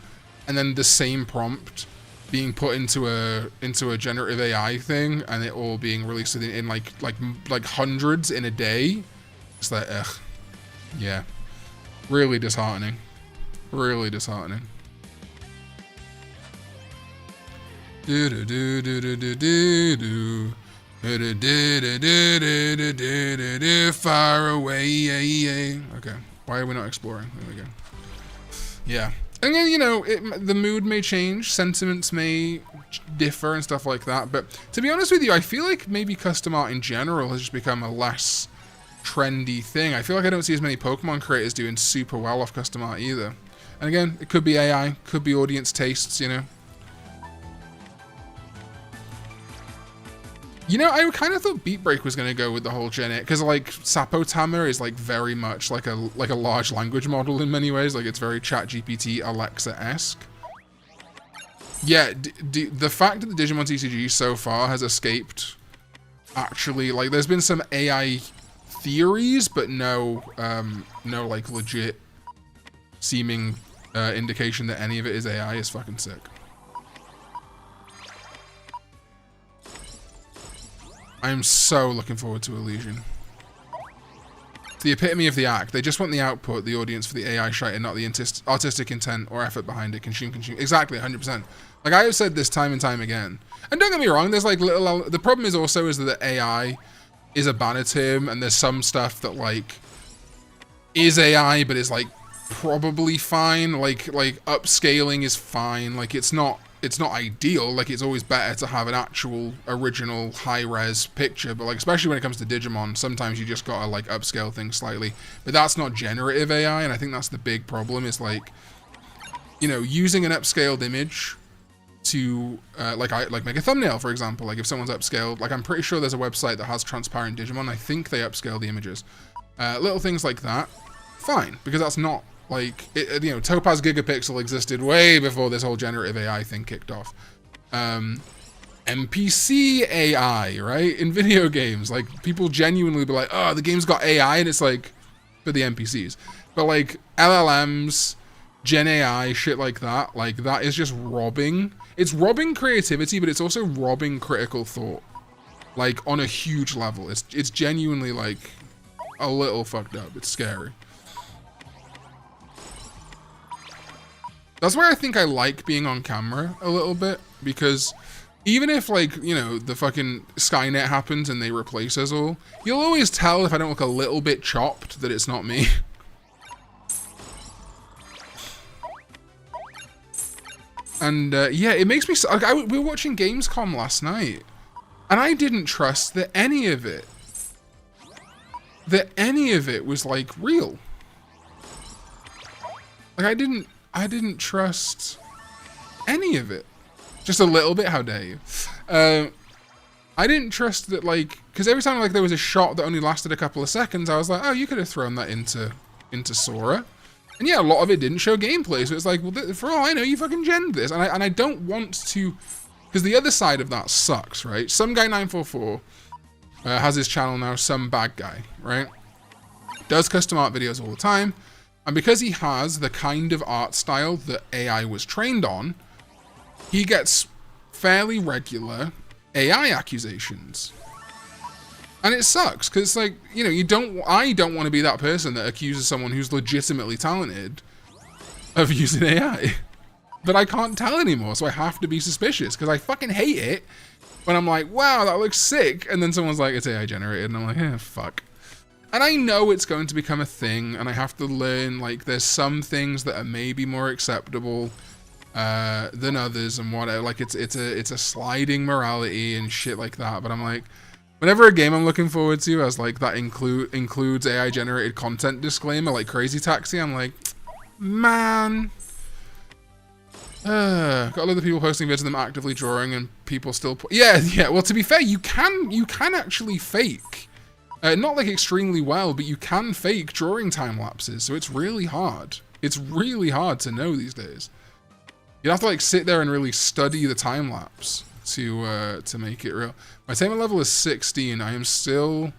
and then the same prompt being put into a generative AI thing, and it all being released in like hundreds in a day. It's like, ugh, yeah, really disheartening, really disheartening. Do do do do do do do do. Far away. Okay, why are we not exploring? There we go. Yeah. And then, you know, the mood may change, sentiments may differ and stuff like that, but to be honest with you, I feel like maybe custom art in general has just become a less trendy thing. I feel like I don't see as many Pokemon creators doing super well off custom art either. And again, it could be AI, could be audience tastes, you know. You know, I kind of thought Beat Break was going to go with the whole Gen 8, because, like, Sapotama is, like, very much like a large language model in many ways. Like, it's very ChatGPT, Alexa-esque. Yeah, the fact that the Digimon TCG so far has escaped, actually, like, there's been some AI theories, but no, like, legit seeming indication that any of it is AI is fucking sick. I'm so looking forward to Elysian. It's the epitome of the act. They just want the output, the audience for the AI shite, and not the artistic intent or effort behind it. Consume. Exactly, 100%. Like, I have said this time and time again. And don't get me wrong, there's like little... The problem is also is that the AI is a banner term, and there's some stuff that, like, is AI, but is, like, probably fine. Like upscaling is fine. Like, it's not ideal. Like, it's always better to have an actual original high-res picture, but, like, especially when it comes to Digimon, sometimes you just gotta, like, upscale things slightly. But that's not generative AI, and I think that's the big problem, is, like, you know, using an upscaled image to like make a thumbnail, for example. Like, if someone's upscaled, like, I'm pretty sure there's a website that has transparent Digimon. I think they upscale the images. Little things like that, fine, because that's not, like, you know, Topaz Gigapixel existed way before this whole generative AI thing kicked off. NPC AI, right? In video games, like, people genuinely be like, oh, the game's got AI, and it's like, for the NPCs. But, like, LLMs, Gen AI, shit like that is just robbing. It's robbing creativity, but it's also robbing critical thought. Like, on a huge level. It's genuinely, like, a little fucked up. It's scary. That's why I think I like being on camera a little bit, because even if, like, you know, the fucking Skynet happens and they replace us all, you'll always tell if I don't look a little bit chopped that it's not me. And, yeah, it makes me... Like, we were watching Gamescom last night, and I didn't trust that any of it was, like, real. Like, I didn't trust any of it. Just a little bit, how dare you. I didn't trust that, like, because every time, like, there was a shot that only lasted a couple of seconds, I was like, oh, you could have thrown that into Sora. And yeah, a lot of it didn't show gameplay, so it's like, well, for all I know, you fucking genned this. And I don't want to, because the other side of that sucks, right? Some guy 944 has his channel now, Some Bad Guy, right? Does custom art videos all the time. And because he has the kind of art style that AI was trained on, he gets fairly regular AI accusations. And it sucks, because it's like, you know, I don't want to be that person that accuses someone who's legitimately talented of using AI. But I can't tell anymore, so I have to be suspicious, because I fucking hate it when I'm like, wow, that looks sick, and then someone's like, it's AI generated, and I'm like, eh, fuck. And I know it's going to become a thing, and I have to learn, like, there's some things that are maybe more acceptable than others, and whatever. Like, it's a sliding morality and shit like that, but I'm like, whenever a game I'm looking forward to has, like, that includes AI-generated content disclaimer, like Crazy Taxi, I'm like, man... got a lot of people posting vids of them actively drawing and people still... Yeah, well, to be fair, you can actually fake. Not, like, extremely well, but you can fake drawing time lapses, so it's really hard. It's really hard to know these days. You have to, like, sit there and really study the time lapse to make it real. My attainment level is 16. I still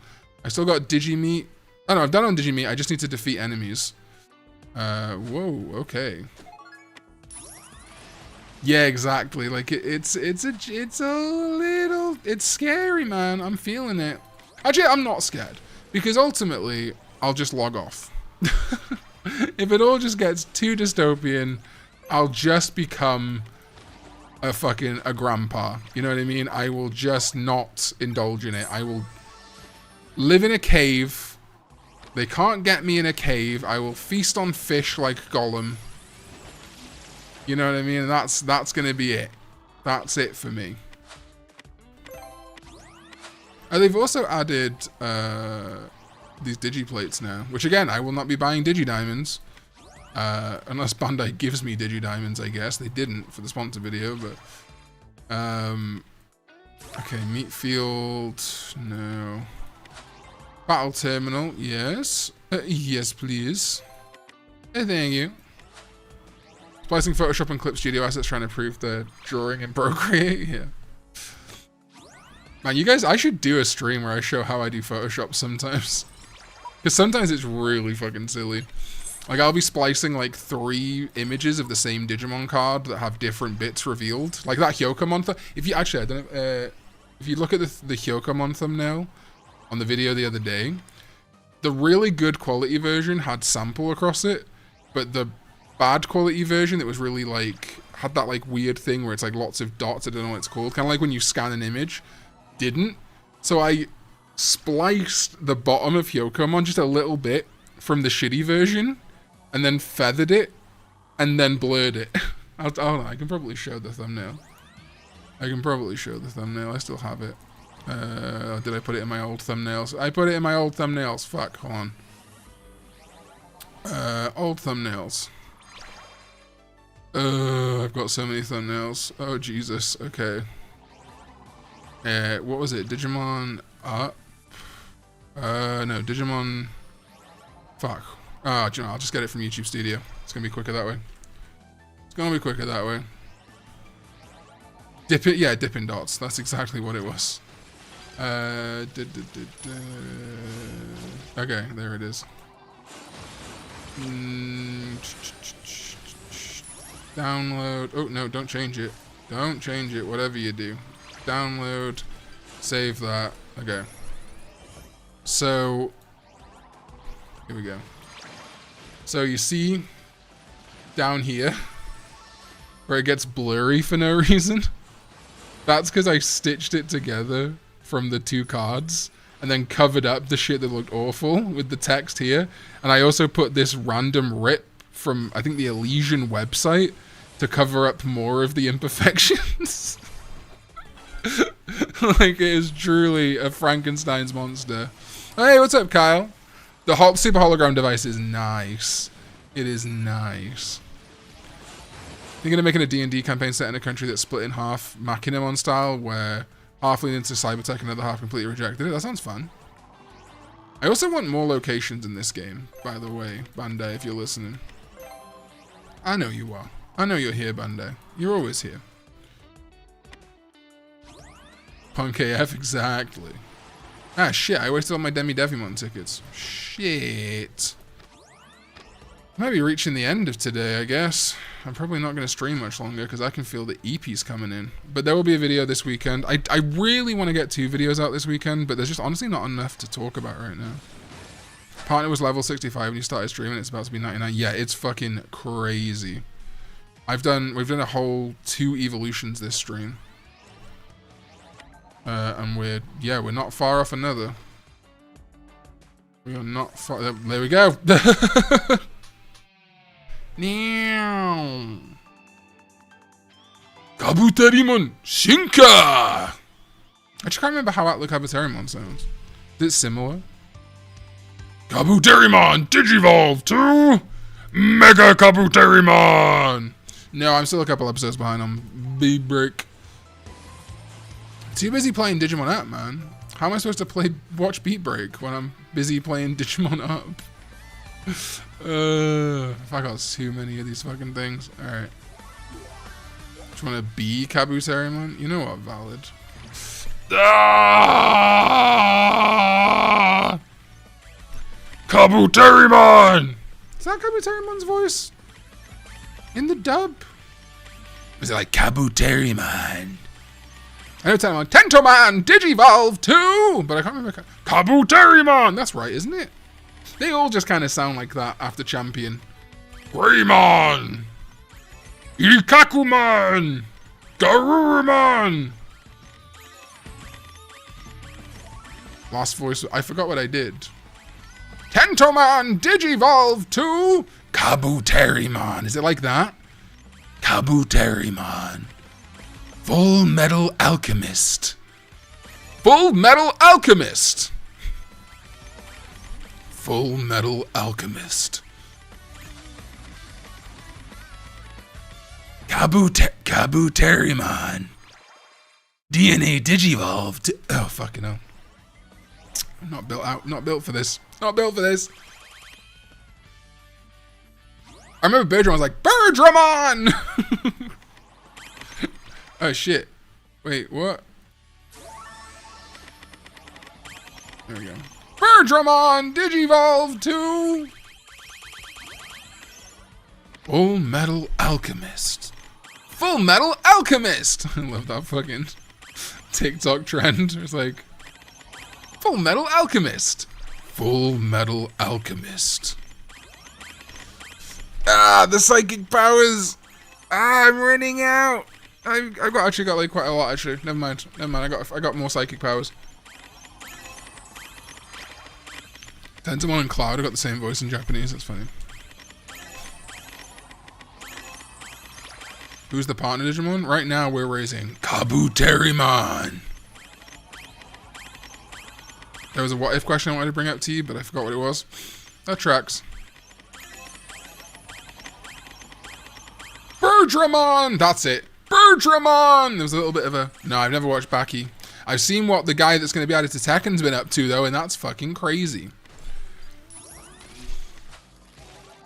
got Digimeat. Oh, no, I've done on Digimeat. I just need to defeat enemies. Whoa, okay. Yeah, exactly. Like it's scary, man. I'm feeling it. Actually, I'm not scared because ultimately I'll just log off. If it all just gets too dystopian, I'll just become a grandpa. You know what I mean? I will just not indulge in it. I will live in a cave. They can't get me in a cave. I will feast on fish like Gollum. You know what I mean? And that's gonna be it. That's it for me. They've also added these digiplates now, which again, I will not be buying digidiamonds unless Bandai gives me digidiamonds. I guess they didn't for the sponsor video, but okay, meat field, no. Battle terminal, yes, yes, please. Thank you. Splicing Photoshop and Clip Studio assets trying to prove the drawing in Procreate. Yeah. Man, you guys, I should do a stream where I show how I do Photoshop sometimes. Because sometimes it's really fucking silly. Like, I'll be splicing, like, 3 images of the same Digimon card that have different bits revealed. Like that Hyokomon if you, actually, I don't know, if you look at the Hyokomon thumbnail on the video the other day, the really good quality version had sample across it, but the bad quality version that was really like had that like weird thing where it's like lots of dots, I don't know what it's called, kind of like when you scan an image, didn't. So I spliced the bottom of Hyokomon just a little bit from the shitty version and then feathered it and then blurred it. Hold on, I can probably show the thumbnail. I still have it. Did I put it in my old thumbnails? I put it in my old thumbnails. Fuck, hold on. Old thumbnails. I've got so many thumbnails. Oh, Jesus. Okay. What was it? Digimon Up? No, Digimon... Fuck. Ah, do you know, I'll just get it from YouTube Studio. It's gonna be quicker that way. Dip it? Yeah, dipping dots. That's exactly what it was. Okay, there it is. Download. Oh, no, don't change it. Don't change it, whatever you do. Download. Save that. Okay. So, here we go. So you see down here where it gets blurry for no reason? That's because I stitched it together from the 2 cards and then covered up the shit that looked awful with the text here. And I also put this random rip from, I think, the Elysian website to cover up more of the imperfections. Like, it is truly a Frankenstein's monster. Hey, what's up, Kyle? The super hologram device is nice. It is nice. Thinking of making a D&D campaign set in a country that's split in half, Machinimon style, where half lean into cybertech and the other half completely rejected it. That sounds fun. I also want more locations in this game, by the way, Bandai, if you're listening. I know you are. I know you're here, Bandai. You're always here. Punk AF, exactly. Ah, shit, I wasted all my Demi Devimon tickets. Shit. Might be reaching the end of today, I guess. I'm probably not going to stream much longer because I can feel the EPs coming in. But there will be a video this weekend. I really want to get 2 videos out this weekend, but there's just honestly not enough to talk about right now. Partner was level 65 when you started streaming. It's about to be 99. Yeah, it's fucking crazy. We've done a whole 2 evolutions this stream. And we're not far off another. We are not far. There we go. Now. Kabuterimon Shinka! I just can't remember how Outlook Kabuterimon sounds. Is it similar? Kabuterimon Digivolve to Mega Kabuterimon! No, I'm still a couple episodes behind on Beat Break. Too busy playing Digimon Up, man. How am I supposed to watch Beat Break when I'm busy playing Digimon Up? I got too many of these fucking things. Alright. Do you want to be Kabuterimon? You know what, valid. Ah! Kabuterimon! Is that Kabuterimon's voice? In the dub? Is it like Kabuterimon? I know Tentomon. Tentomon Digivolve 2! But I can't remember. Kabuterimon! That's right, isn't it? They all just kind of sound like that after Champion. Greymon! Ikakumon! Garurumon! Last voice, I forgot what I did. Tentomon Digivolve to Kabuterimon. Is it like that? Kabuterimon. Full Metal Alchemist. Full Metal Alchemist! Full Metal Alchemist. Kabuterimon. DNA Digivolve to... Oh, fucking hell. I'm not built for this. Not built for this. I remember Bergramon was like, Bergramon! Oh, shit. Wait, what? There we go. Bergramon Digivolve to Full Metal Alchemist. Full Metal Alchemist! I love that fucking TikTok trend. It's like, Full Metal Alchemist. Full Metal Alchemist. Ah, the psychic powers! Ah, I'm running out! I've actually got like quite a lot actually. Never mind. I got more psychic powers. Tentomon and Cloud have got the same voice in Japanese. That's funny. Who's the partner Digimon? Right now we're raising Kabuterimon. There was a what if question I wanted to bring up to you, but I forgot what it was. That tracks. Bergramon! That's it. Bergramon! There was a little bit of a... No, I've never watched Baki. I've seen what the guy that's going to be added to Tekken's been up to, though, and that's fucking crazy.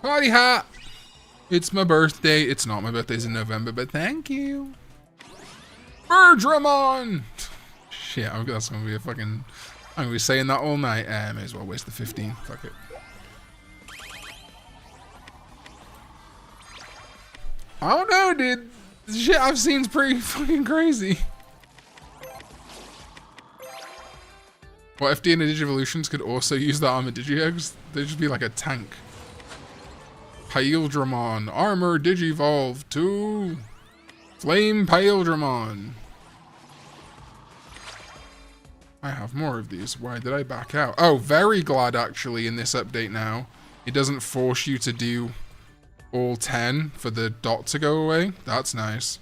Party hat! It's my birthday. It's not. My birthday's in November, but thank you. Bergramon! Shit, that's going to be a fucking... I'm going to be saying that all night. May as well waste the 15. Fuck it. I don't know, dude. The shit I've seen is pretty fucking crazy. What if DNA Digivolutions could also use the armor Digieggs? They'd just be like a tank. Paildramon. Armor Digivolve to Flame Paildramon. I have more of these. Why did I back out? Oh, very glad actually in this update now. It doesn't force you to do all 10 for the dot to go away. That's nice.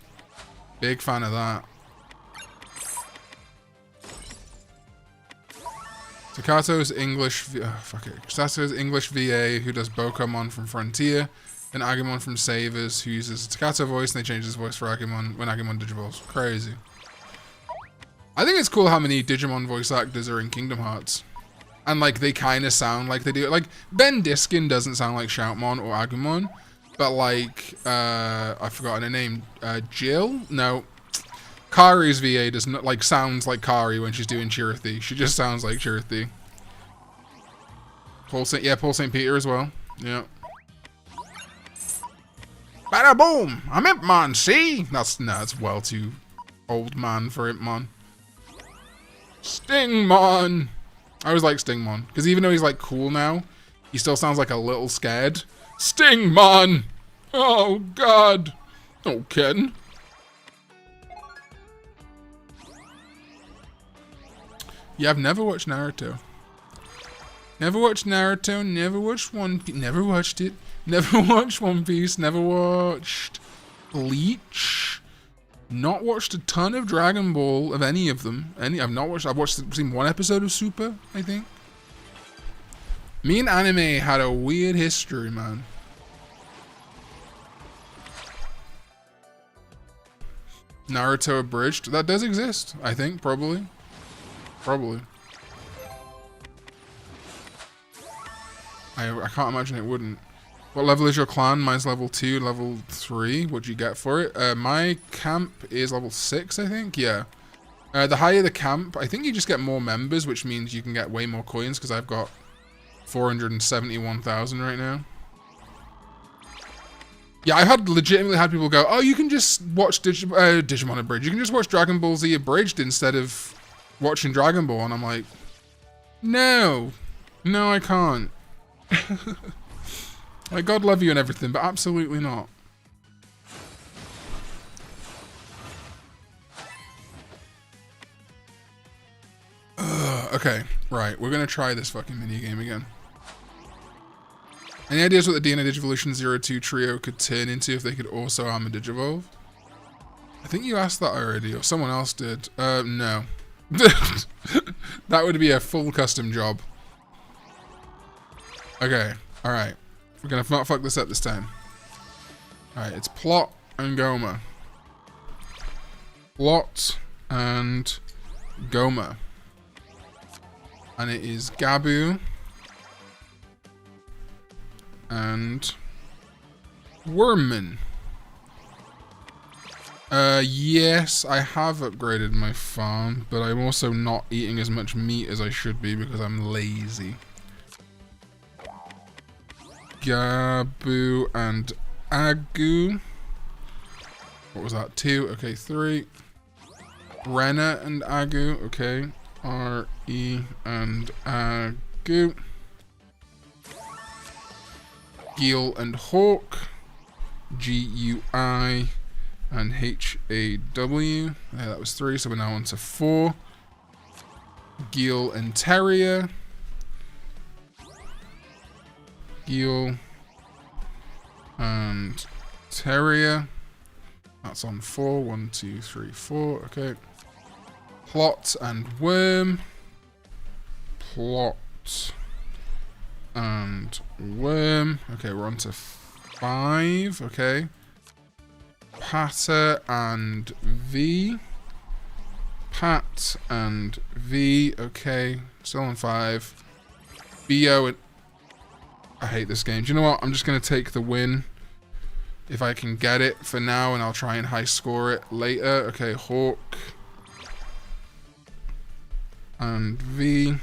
Big fan of that. Takato's English... fuck it. Takato's English VA who does Bokomon from Frontier. And Agumon from Savers who uses a Takato voice and they change his voice for Agumon when Agumon digivolves. Crazy. I think it's cool how many Digimon voice actors are in Kingdom Hearts. And like they kind of sound like they do. Like Ben Diskin doesn't sound like Shoutmon or Agumon. But like, I've forgotten her name. Jill? No. Kari's VA does not like sounds like Kari when she's doing Chirithy. She just sounds like Chirithy. Paul St. Peter as well. Yeah. Bada boom! I'm Impmon, see? That's well too old man for Impmon. Stingmon! I always like Stingmon, because even though he's like cool now, he still sounds like a little scared. Stingmon! Oh god! Oh, Ken. Yeah, I've never watched Naruto. Never watched Naruto, never watched never watched it. Never watched One Piece, never watched Bleach. Not watched a ton of Dragon Ball, of any of them. I've seen one episode of Super, I think. Me and anime had a weird history, man. Naruto abridged. That does exist, I think, probably. Probably. I can't imagine it wouldn't. What level is your clan? Mine's level 2, level 3. What'd you get for it? My camp is level 6, I think. Yeah. The higher the camp, I think you just get more members, which means you can get way more coins, because I've got 471,000 right now. Yeah, I had legitimately had people go, oh, you can just watch Digimon Abridged. You can just watch Dragon Ball Z Abridged instead of watching Dragon Ball. And I'm like, no. No, I can't. Like, God love you and everything, but absolutely not. Okay, right. We're going to try this fucking minigame again. Any ideas what the DNA Digivolution 02 trio could turn into if they could also armor Digivolve? I think you asked that already, or someone else did. No. That would be a full custom job. Okay, alright. We're gonna not fuck this up this time. Alright, it's Plot and Goma. Plot and Goma. And it is Gabu and Wormman. Yes, I have upgraded my farm, but I'm also not eating as much meat as I should be because I'm lazy. Gabu and Agu. What was that? 2. Okay, 3. Renna and Agu. Okay. R-E and Agu. Geel and Hawk. G-U-I and H-A-W. Yeah, that was 3, so we're now on to 4. Geel and Terrier. Geel and Terrier. That's on 4. 1, 2, 3, 4. Okay. Plot and Worm. Plot and Worm. Okay, we're on to 5. Okay. Patter and V. Pat and V. Okay. Still on 5. Bo and... I hate this game. Do you know what? I'm just going to take the win. If I can get it for now, and I'll try and high score it later. Okay, Hawk. And V.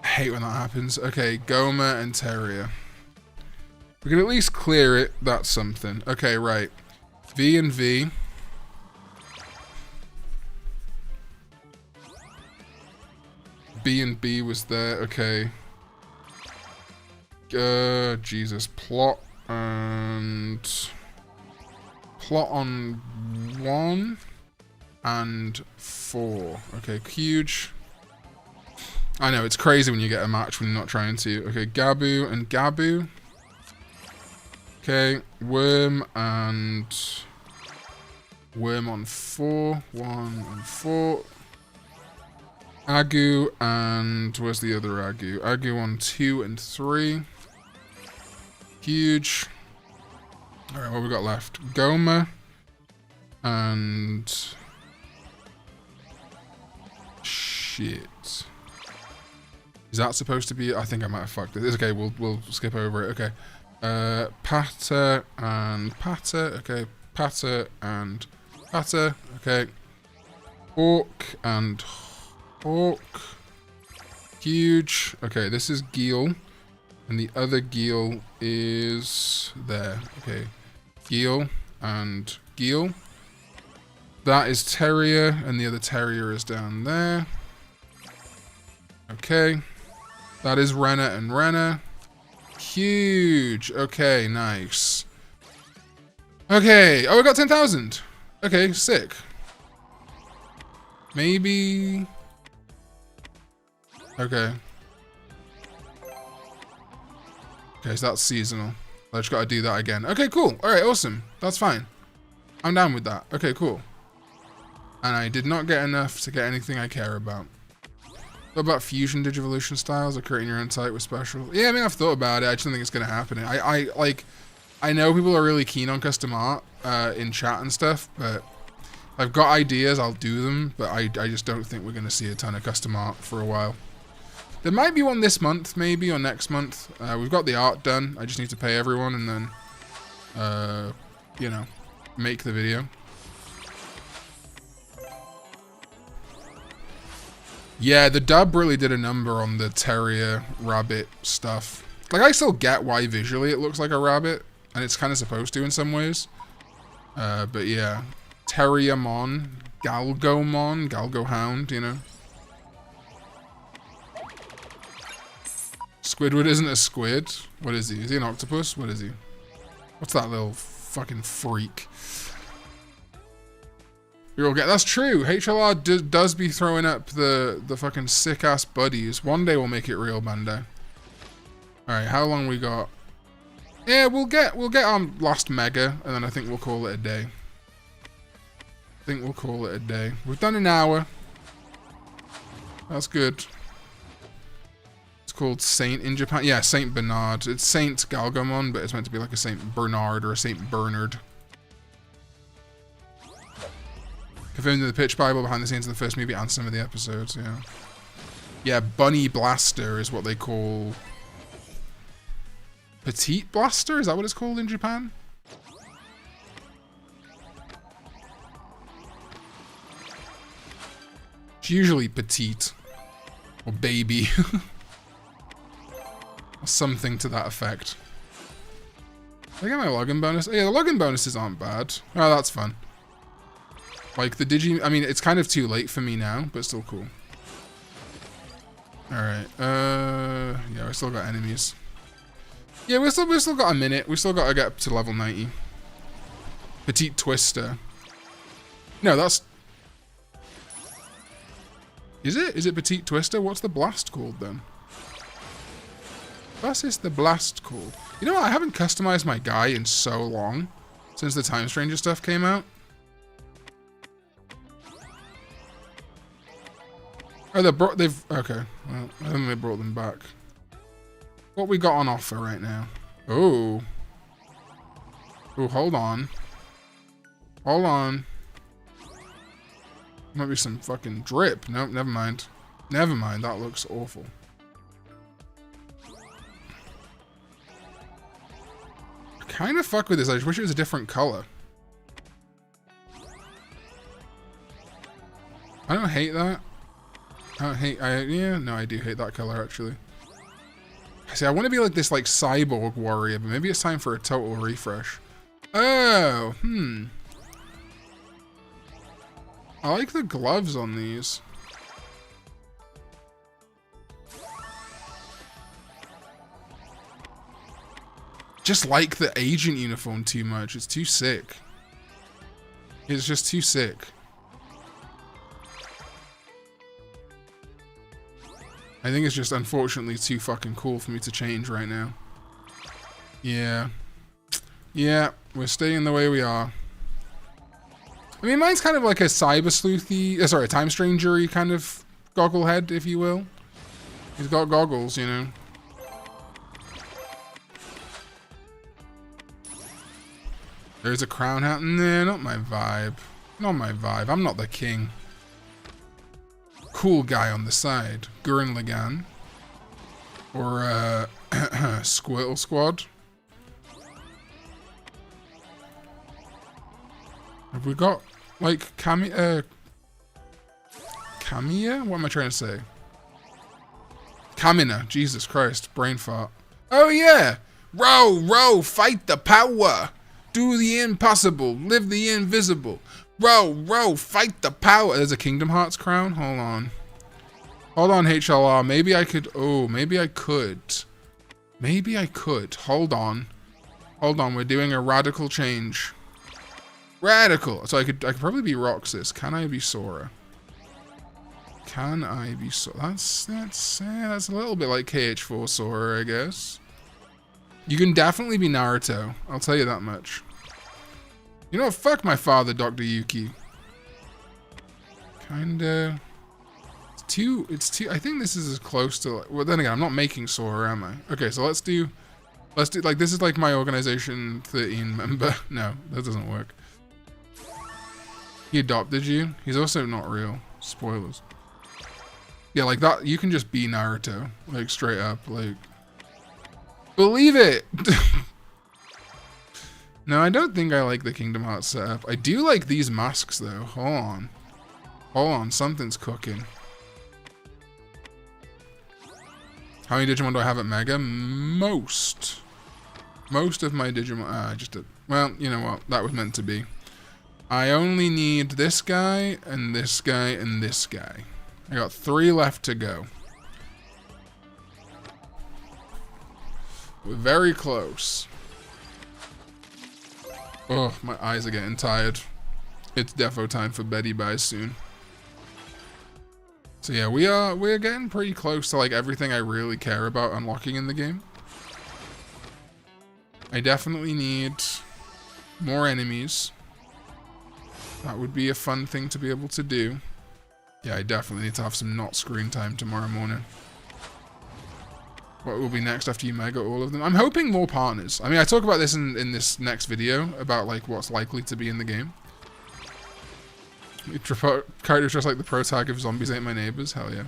I hate when that happens. Okay, Goma and Terrier. We can at least clear it. That's something. Okay, right. V and V. B and B was there. Okay. Jesus. Plot and... Plot on 1 and 4. Okay, huge. I know, it's crazy when you get a match when you're not trying to. Okay, Gabu and Gabu. Okay, Worm and... Worm on 4. 1 and 4. Agu and... Where's the other Agu? Agu on 2 and 3. Huge. Alright, what we got left? Goma. And... Shit. Is that supposed to be... I think I might have fucked it. It's okay, we'll skip over it. Okay. Patter and Patter. Okay. Patter and Patter. Okay. Hawk and Hawk. Huge. Okay, this is Geel. And the other Geel is there. Okay. Geel and Geel. That is Terrier, and the other Terrier is down there. Okay. That is Renna and Renna. Huge. Okay, nice. Okay. Oh, we got 10,000. Okay, sick. Maybe... Okay. Okay, so that's seasonal. I just gotta do that again. Okay, cool. Alright, awesome. That's fine. I'm down with that. Okay, cool. And I did not get enough to get anything I care about. What about fusion Digivolution styles or creating your own type with special? Yeah, I mean, I've thought about it. I just don't think it's gonna happen. I know people are really keen on custom art in chat and stuff, but I've got ideas, I'll do them, but I just don't think we're gonna see a ton of custom art for a while. There might be one this month, maybe, or next month. We've got the art done. I just need to pay everyone and then, you know, make the video. Yeah, the dub really did a number on the Terrier rabbit stuff. Like, I still get why visually it looks like a rabbit, and it's kind of supposed to in some ways. But yeah, Terriermon, Galgomon, Galgohound, you know. Squidward isn't a squid. What is he? Is he an octopus? What is he? What's that little fucking freak? You'll get. That's true. HLR does be throwing up the fucking sick ass buddies. One day we'll make it real, Bandai. All right, how long we got? Yeah, we'll get our last mega, and then I think we'll call it a day. We've done an hour. That's good. It's called Saint in Japan. Yeah, Saint Bernard. It's Saint Galgomon, but it's meant to be like a Saint Bernard or a Saint Bernard. Confirmed in the pitch Bible behind the scenes of the first movie and some of the episodes, yeah. Yeah, Bunny Blaster is what they call... Petite Blaster? Is that what it's called in Japan? It's usually petite. Or baby. Or something to that effect. Did I get my login bonus? Oh, yeah, the login bonuses aren't bad. Oh, that's fun. Like, the I mean, it's kind of too late for me now, but still cool. Alright, yeah, we still got enemies. Yeah, we've still got a minute. We still got to get up to level 90. Petite Twister. No, that's... Is it? Is it Petite Twister? What's the blast called, then? What is the blast called? You know what? I haven't customized my guy in so long. Since the Time Stranger stuff came out. Oh, they've... Okay. Well, I think they brought them back. What we got on offer right now? Oh. Oh, hold on. Hold on. Might be some fucking drip. Nope, never mind. Never mind, that looks awful. I kind of fuck with this. I just wish it was a different color. I don't hate that. Yeah, no, I do hate that color, actually. See, I want to be like this, like, cyborg warrior, but maybe it's time for a total refresh. Oh, I like the gloves on these. Just like the agent uniform too much. It's too sick. It's just too sick. I think it's just unfortunately too fucking cool for me to change right now. Yeah. Yeah, we're staying the way we are. I mean, mine's kind of like a cyber sleuthy, sorry, a time stranger-y kind of goggle head, if you will. He's got goggles, you know. There's a crown hat in there, not my vibe. Not my vibe, I'm not the king. Cool guy on the side. Gurren Lagann. Or, Squirtle Squad. Have we got, like, Kamiya? What am I trying to say? Kamina. Jesus Christ. Brain fart. Oh, yeah. Row, fight the power. Do the impossible. Live the invisible. Row, fight the power. There's a Kingdom Hearts crown. Hold on. Hold on, HLR. Maybe I could. Oh, maybe I could. Maybe I could. Hold on. Hold on. We're doing a radical change. Radical. So I could probably be Roxas. Can I be Sora? Can I be Sora? That's a little bit like KH4 Sora, I guess. You can definitely be Naruto. I'll tell you that much. You know what? Fuck my father, Dr. Yuki. Kinda. It's too. I think this is as close to. Like, well, then again, I'm not making Sora, am I? Okay, so let's do. Like, this is like my Organization 13 member. No, that doesn't work. He adopted you. He's also not real. Spoilers. Yeah, like that. You can just be Naruto, like straight up, like. Believe it. No, I don't think I like the Kingdom Hearts setup. I do like these masks though. Hold on. Hold on, something's cooking. How many Digimon do I have at Mega? Most of my Digimon. I just did. Well, you know what? That was meant to be. I only need this guy and this guy and this guy. I got 3 left to go. We're very close. Oh, my eyes are getting tired. It's defo time for Betty Buys soon. So yeah, we're getting pretty close to like everything I really care about unlocking in the game. I definitely need more enemies. That would be a fun thing to be able to do. Yeah, I definitely need to have some not screen time tomorrow morning. What will be next after you mega all of them? I'm hoping more partners. I mean, I talk about this in this next video about like what's likely to be in the game. Characters just like the pro tag of Zombies Ain't My Neighbors. Hell yeah.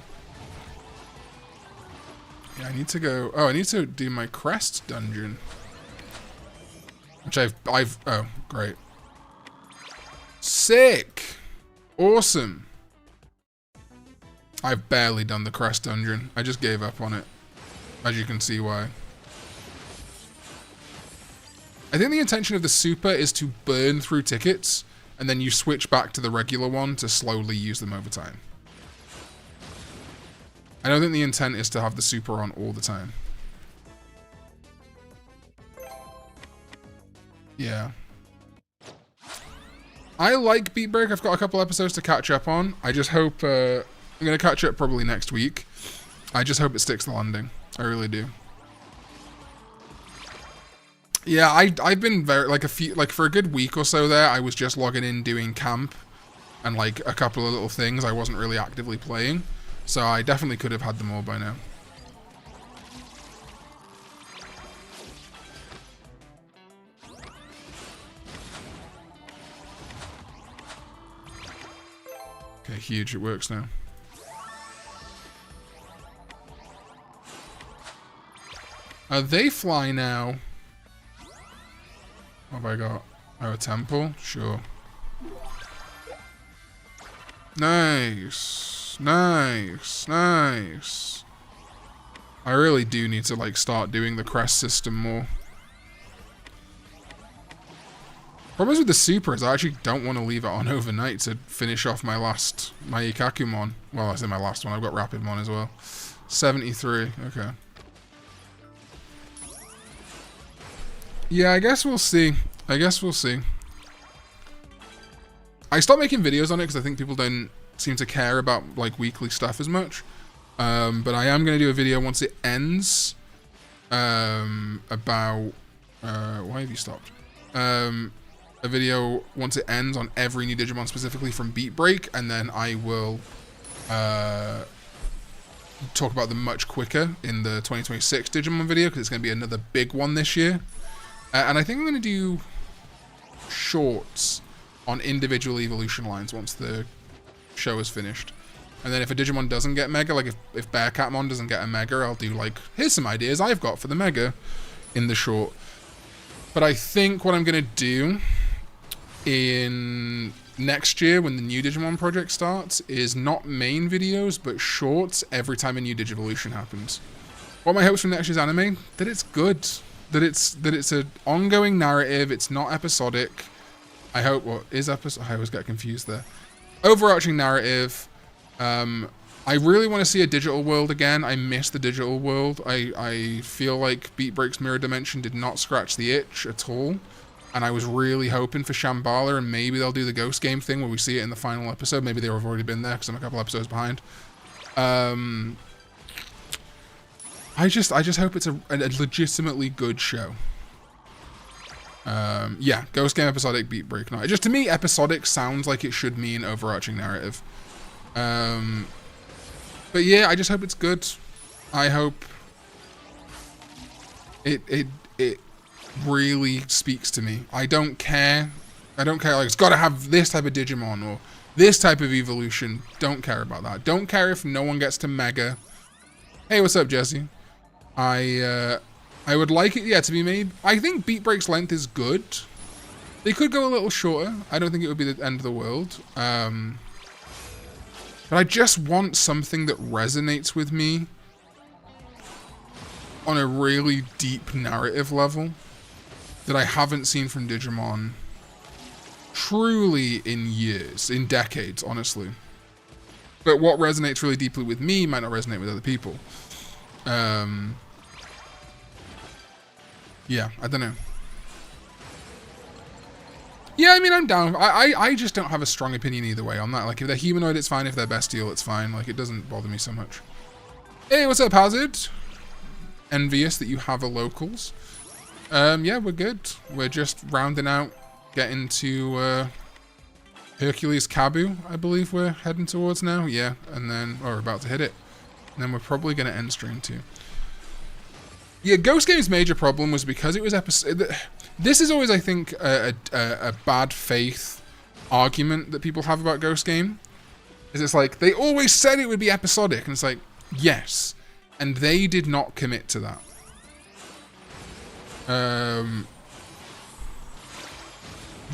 Yeah, I need to go. Oh, I need to do my crest dungeon, which I've. Oh, great. Sick. Awesome. I've barely done the crest dungeon. I just gave up on it. As you can see why. I think the intention of the super is to burn through tickets, and then you switch back to the regular one to slowly use them over time. I don't think the intent is to have the super on all the time. Yeah. I like Beat Break. I've got a couple episodes to catch up on. I just hope... I'm going to catch up probably next week. I just hope it sticks the landing. I really do. Yeah, I've been very like for a good week or so there. I was just logging in doing camp and like a couple of little things. I wasn't really actively playing, so I definitely could have had them all by now. Okay, huge. It works now. They fly now. What have I got? Oh, a temple? Sure. Nice. Nice. Nice. I really do need to, like, start doing the crest system more. Problem with the super is I actually don't want to leave it on overnight to finish off my Ikakumon. Well, I say my last one. I've got Rapidmon as well. 73. Okay. Yeah, I guess we'll see. I guess we'll see. I stopped making videos on it because I think people don't seem to care about like weekly stuff as much. But I am going to do a video once it ends about... why have you stopped? A video once it ends on every new Digimon specifically from Beat Break, and then I will talk about them much quicker in the 2026 Digimon video because it's going to be another big one this year. And I think I'm going to do shorts on individual evolution lines once the show is finished. And then if a Digimon doesn't get Mega, like if Bearcatmon doesn't get a Mega, I'll do like, here's some ideas I've got for the Mega in the short. But I think what I'm going to do in next year when the new Digimon project starts is not main videos, but shorts every time a new Digivolution happens. What are my hopes for next year's anime? That it's good. that it's an ongoing narrative. It's not episodic. I hope. What is episode? I always get confused there. Overarching narrative. I really want to see a digital world again. I miss the digital world. I feel like Beat Break's Mirror Dimension did not scratch the itch at all. And I was really hoping for Shambhala, and maybe they'll do the Ghost Game thing where we see it in the final episode. Maybe they've already been there because I'm a couple episodes behind. I just hope it's a legitimately good show. Yeah, Ghost Game episodic, Beat Break not. Just to me, episodic sounds like it should mean overarching narrative. But yeah, I just hope it's good. I hope it really speaks to me. I don't care. Like, it's got to have this type of Digimon or this type of evolution. Don't care about that. Don't care if no one gets to Mega. Hey, what's up, Jesse? I would like it, yeah, to be made. I think Beat Break's length is good. They could go a little shorter. I don't think it would be the end of the world. But I just want something that resonates with me on a really deep narrative level that I haven't seen from Digimon truly in years, in decades, honestly. But what resonates really deeply with me might not resonate with other people. Yeah, I don't know. Yeah, I mean, I'm down. I just don't have a strong opinion either way on that. Like, if they're humanoid, it's fine. If they're bestial, it's fine. Like, it doesn't bother me so much. Hey, what's up, Hazard? Envious that you have a locals. Yeah, we're good. We're just rounding out, getting to Hercules Kabu, I believe we're heading towards now. Yeah, and then, we're about to hit it. And then we're probably going to end stream too. Yeah, Ghost Game's major problem was because it was episode. This is always, I think, a bad faith argument that people have about Ghost Game. Is it's like, they always said it would be episodic, and it's like, yes. And they did not commit to that.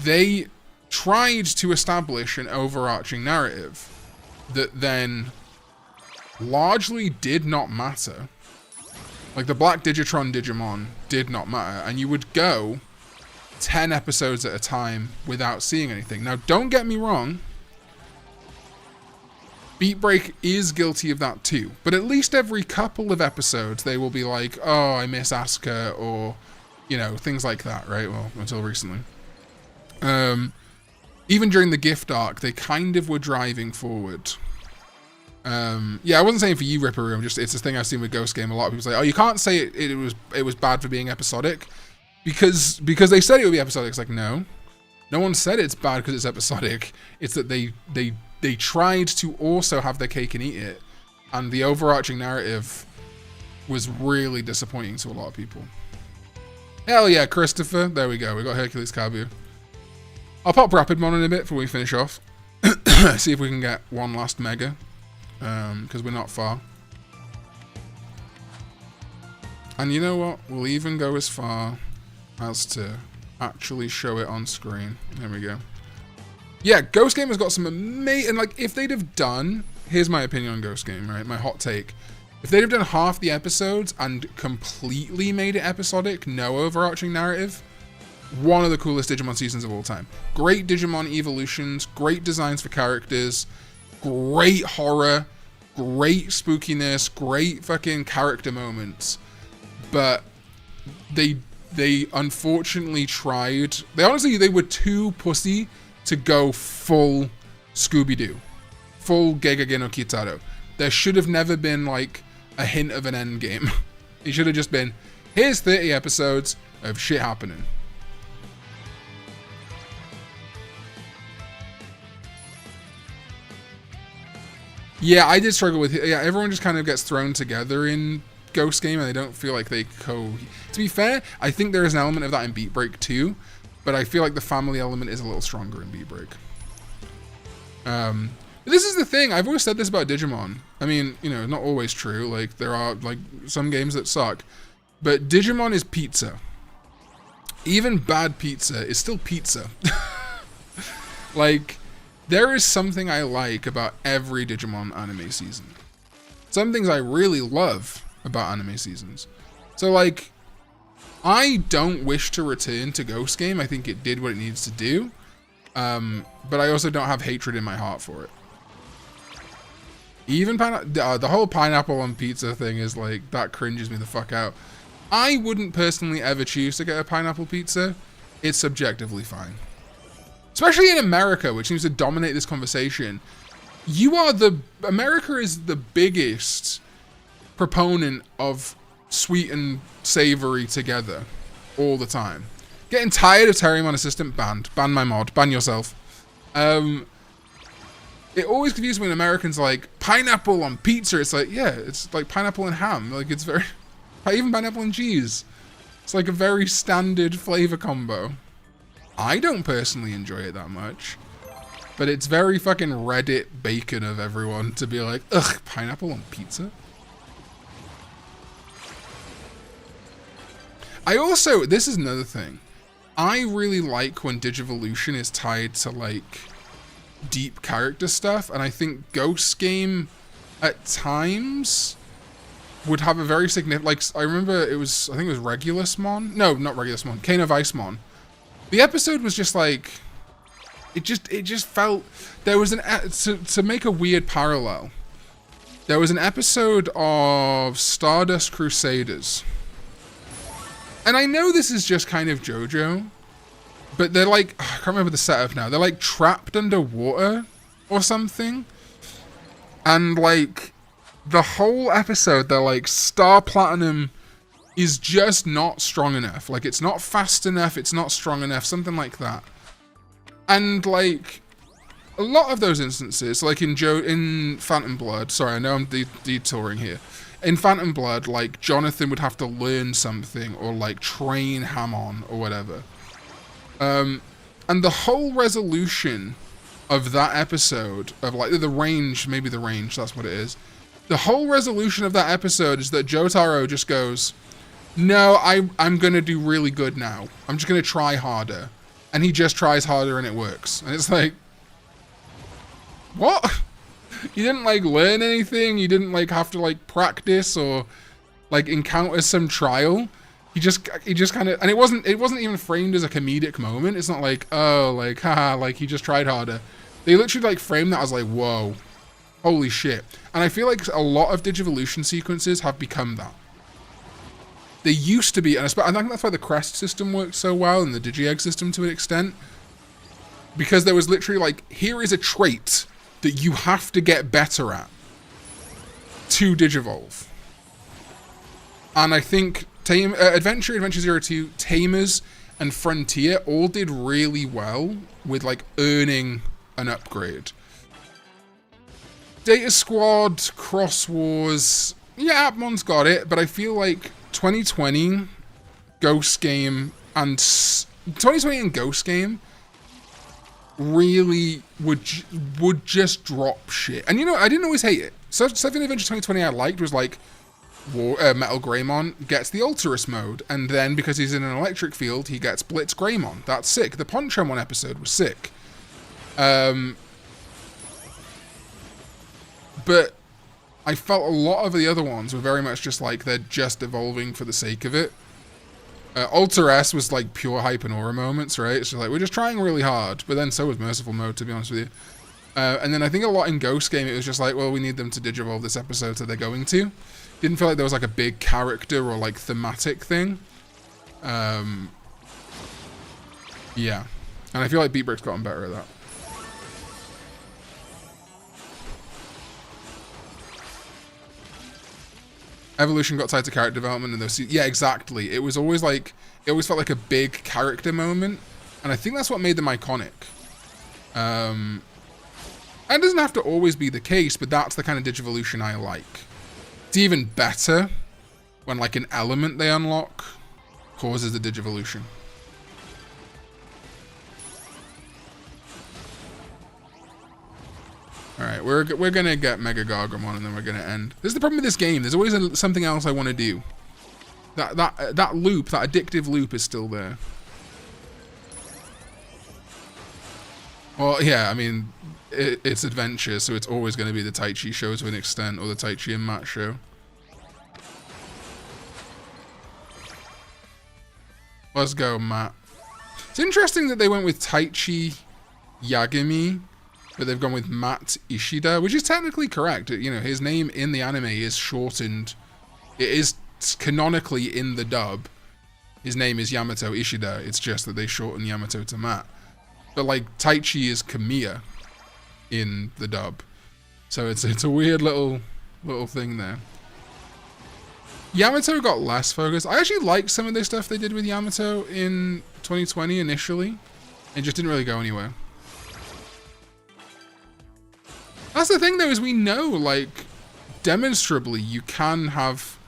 They tried to establish an overarching narrative that then largely did not matter. Like, the Black Digitron Digimon did not matter, and you would go 10 episodes at a time without seeing anything. Now, don't get me wrong, Beat Break is guilty of that too, but at least every couple of episodes they will be like, oh, I miss Asuka, or, you know, things like that, right? Well, until recently. Even during the gift arc, they kind of were driving forward. Yeah, I wasn't saying for you, Ripperoo. It's this thing I've seen with Ghost Game. A lot of people say, "Oh, you can't say it was bad for being episodic," because they said it would be episodic. It's like, no one said it's bad because it's episodic. It's that they tried to also have their cake and eat it, and the overarching narrative was really disappointing to a lot of people. Hell yeah, Christopher. There we go. We got Hercules Kabu. I'll pop Rapidmon in a bit before we finish off. See if we can get one last Mega. Because we're not far. And you know what? We'll even go as far as to actually show it on screen. There we go. Yeah, Ghost Game has got some amazing... Like, if they'd have done... Here's my opinion on Ghost Game, right? My hot take. If they'd have done half the episodes and completely made it episodic, no overarching narrative, one of the coolest Digimon seasons of all time. Great Digimon evolutions, great designs for characters, great horror, great spookiness, great fucking character moments. But they unfortunately tried. They were too pussy to go full Scooby-Doo. Full Gegege no Kitaro. There should have never been like a hint of an end game. It should have just been, here's 30 episodes of shit happening. Yeah, I did struggle with it. Yeah, everyone just kind of gets thrown together in Ghost Game and they don't feel like they To be fair, I think there is an element of that in Beat Break too, but I feel like the family element is a little stronger in Beat Break. This is the thing, I've always said this about Digimon. I mean, you know, not always true, like there are like some games that suck, but Digimon is pizza. Even bad pizza is still pizza. Like, there is something I like about every Digimon anime season. Some things I really love about anime seasons. So, like, I don't wish to return to Ghost Game. I think it did what it needs to do. But I also don't have hatred in my heart for it. Even the whole pineapple on pizza thing is like, that cringes me the fuck out. I wouldn't personally ever choose to get a pineapple pizza. It's subjectively fine. Especially in America, which seems to dominate this conversation. America is the biggest proponent of sweet and savory together all the time. Getting tired of Terriermon Assistant banned. Ban my mod. Ban yourself. It always confuses me when Americans like, pineapple on pizza. It's like, yeah, it's like pineapple and ham. Like, it's very... Even pineapple and cheese. It's like a very standard flavor combo. I don't personally enjoy it that much. But it's very fucking Reddit bacon of everyone to be like, ugh, pineapple on pizza? I also, this is another thing. I really like when Digivolution is tied to like deep character stuff, and I think Ghost Game at times would have a very significant, like, I remember I think it was Regulusmon? No, not Regulusmon, Kane of Icemon. The episode was just like, it just felt, there was to make a weird parallel, there was an episode of Stardust Crusaders. And I know this is just kind of JoJo, but they're like, I can't remember the setup now. They're like trapped underwater or something. And like the whole episode, they're like, Star Platinum is just not strong enough. Like it's not fast enough. It's not strong enough. Something like that. And like a lot of those instances, like in Phantom Blood, sorry, I know I'm detouring here. In Phantom Blood, like, Jonathan would have to learn something or, like, train Hamon or whatever. And the whole resolution of that episode, of, like, the range, maybe the range, that's what it is. The whole resolution of that episode is that Jotaro just goes, no, I'm going to do really good now. I'm just going to try harder. And he just tries harder and it works. And it's like, what? You didn't like learn anything. You didn't like have to like practice or like encounter some trial. He just kind of, and it wasn't even framed as a comedic moment. It's not like, oh, like haha, like he just tried harder. They literally like framed that as like, whoa, holy shit. And I feel like a lot of Digivolution sequences have become that. They used to be, and I think that's why the crest system worked so well and the Digi-Egg system to an extent, because there was literally like, here is a trait that you have to get better at to Digivolve. And I think Adventure 02, Tamers, and Frontier all did really well with like earning an upgrade. Data Squad, Cross Wars, yeah, Appmon's got it, but I feel like 2020 Ghost Game and 2020 and Ghost Game really would just drop shit. And you know, I didn't always hate it. So something Adventure 2020 I liked was like Metal Greymon gets the Alterous mode, and then because he's in an electric field, he gets Blitz Greymon. That's sick. The Ponchomon episode was sick. But I felt a lot of the other ones were very much just like they're just evolving for the sake of it. Alter S was like pure hype and aura moments, right? It's just like, we're just trying really hard. But then so was Merciful Mode, to be honest with you. And then I think a lot in Ghost Game, it was just like, well, we need them to Digivolve this episode, so they're going to. Didn't feel like there was like a big character or like thematic thing. Yeah. And I feel like Beat Brick's gotten better at that. Evolution got tied to character development and those, yeah, exactly. It was always like, it always felt like a big character moment, and I think that's what made them iconic. And it doesn't have to always be the case, but that's the kind of Digivolution I like. It's even better when like an element they unlock causes the Digivolution. Alright, we're gonna get Mega Gargramon and then we're gonna end. This is the problem with this game. There's always something else I want to do. That loop, that addictive loop is still there. Well, yeah, I mean, it's adventure, so it's always going to be the Taichi show to an extent, or the Taichi and Matt show. Let's go, Matt. It's interesting that they went with Taichi Yagami, but they've gone with Matt Ishida, which is technically correct. You know, his name in the anime is shortened. It is canonically in the dub. His name is Yamato Ishida. It's just that they shorten Yamato to Matt. But like Taichi is Kamiya in the dub. So it's a weird little thing there. Yamato got less focus. I actually liked some of the stuff they did with Yamato in 2020 initially. It just didn't really go anywhere. That's the thing though, is we know, like, demonstrably you can have,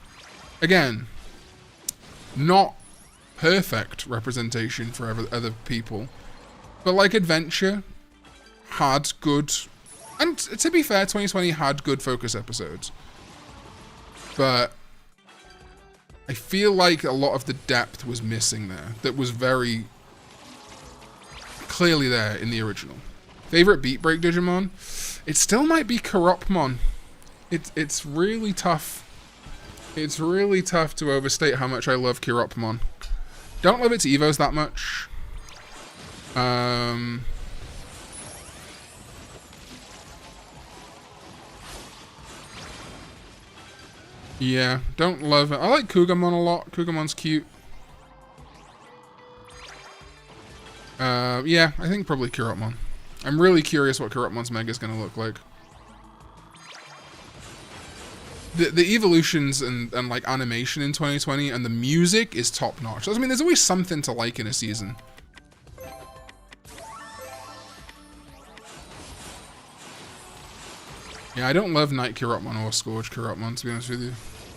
again, not perfect representation for other people, but like Adventure had good, and to be fair, 2020 had good focus episodes, but I feel like a lot of the depth was missing there that was very clearly there in the original. Favorite beat break Digimon? It still might be Corrupmon. It's really tough. It's really tough to overstate how much I love Corrupmon. Don't love its Evos that much. Yeah, don't love it. I like Kugamon a lot. Kugamon's cute. Yeah, I think probably Corrupmon. I'm really curious what Corrupmon's Mega is going to look like. The evolutions and like animation in 2020 and the music is top notch. I mean, there's always something to like in a season. Yeah, I don't love Night Corrupmon or Scourge Corrupmon, to be honest with you.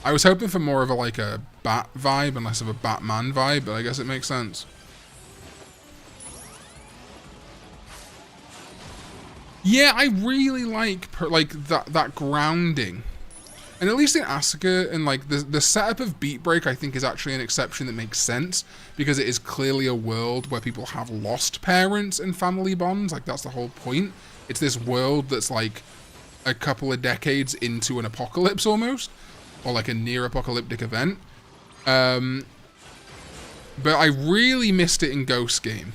I was hoping for more of a Bat vibe and less of a Batman vibe, but I guess it makes sense. Yeah, I really like that grounding. And at least in Asuka, and like the setup of Beat Break, I think is actually an exception that makes sense, because it is clearly a world where people have lost parents and family bonds. Like, that's the whole point. It's this world that's like a couple of decades into an apocalypse almost, or like a near apocalyptic event. But I really missed it in Ghost Game.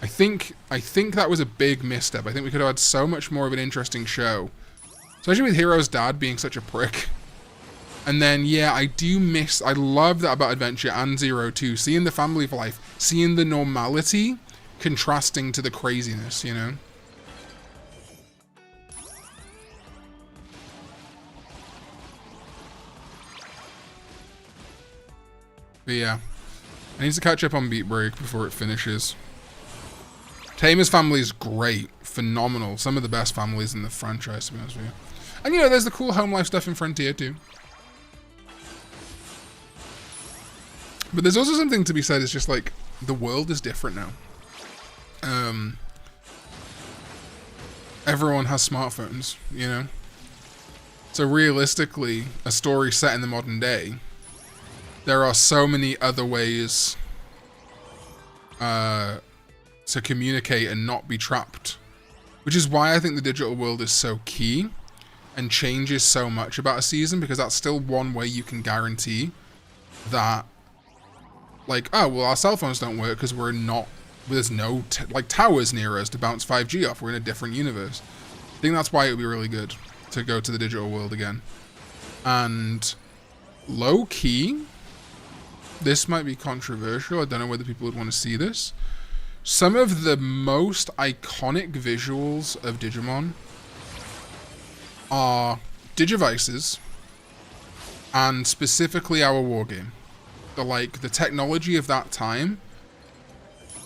I think that was a big misstep. I think we could have had so much more of an interesting show. Especially with Hero's dad being such a prick. And then, yeah, I love that about Adventure and Zero too. Seeing the family life, seeing the normality, contrasting to the craziness, you know? But yeah, I need to catch up on Beat Break before it finishes. Tamer's family is great, phenomenal. Some of the best families in the franchise, to be honest with you. And you know, there's the cool home life stuff in Frontier too. But there's also something to be said, it's just like, the world is different now. Everyone has smartphones, you know? So realistically, a story set in the modern day, there are so many other ways to communicate and not be trapped. Which is why I think the digital world is so key and changes so much about a season, because that's still one way you can guarantee that, like, oh, well, our cell phones don't work because there's no towers near us to bounce 5G off. We're in a different universe. I think that's why it would be really good to go to the digital world again. And low key, this might be controversial. I don't know whether people would want to see this. Some of the most iconic visuals of Digimon are Digivices, and specifically our wargame. The technology of that time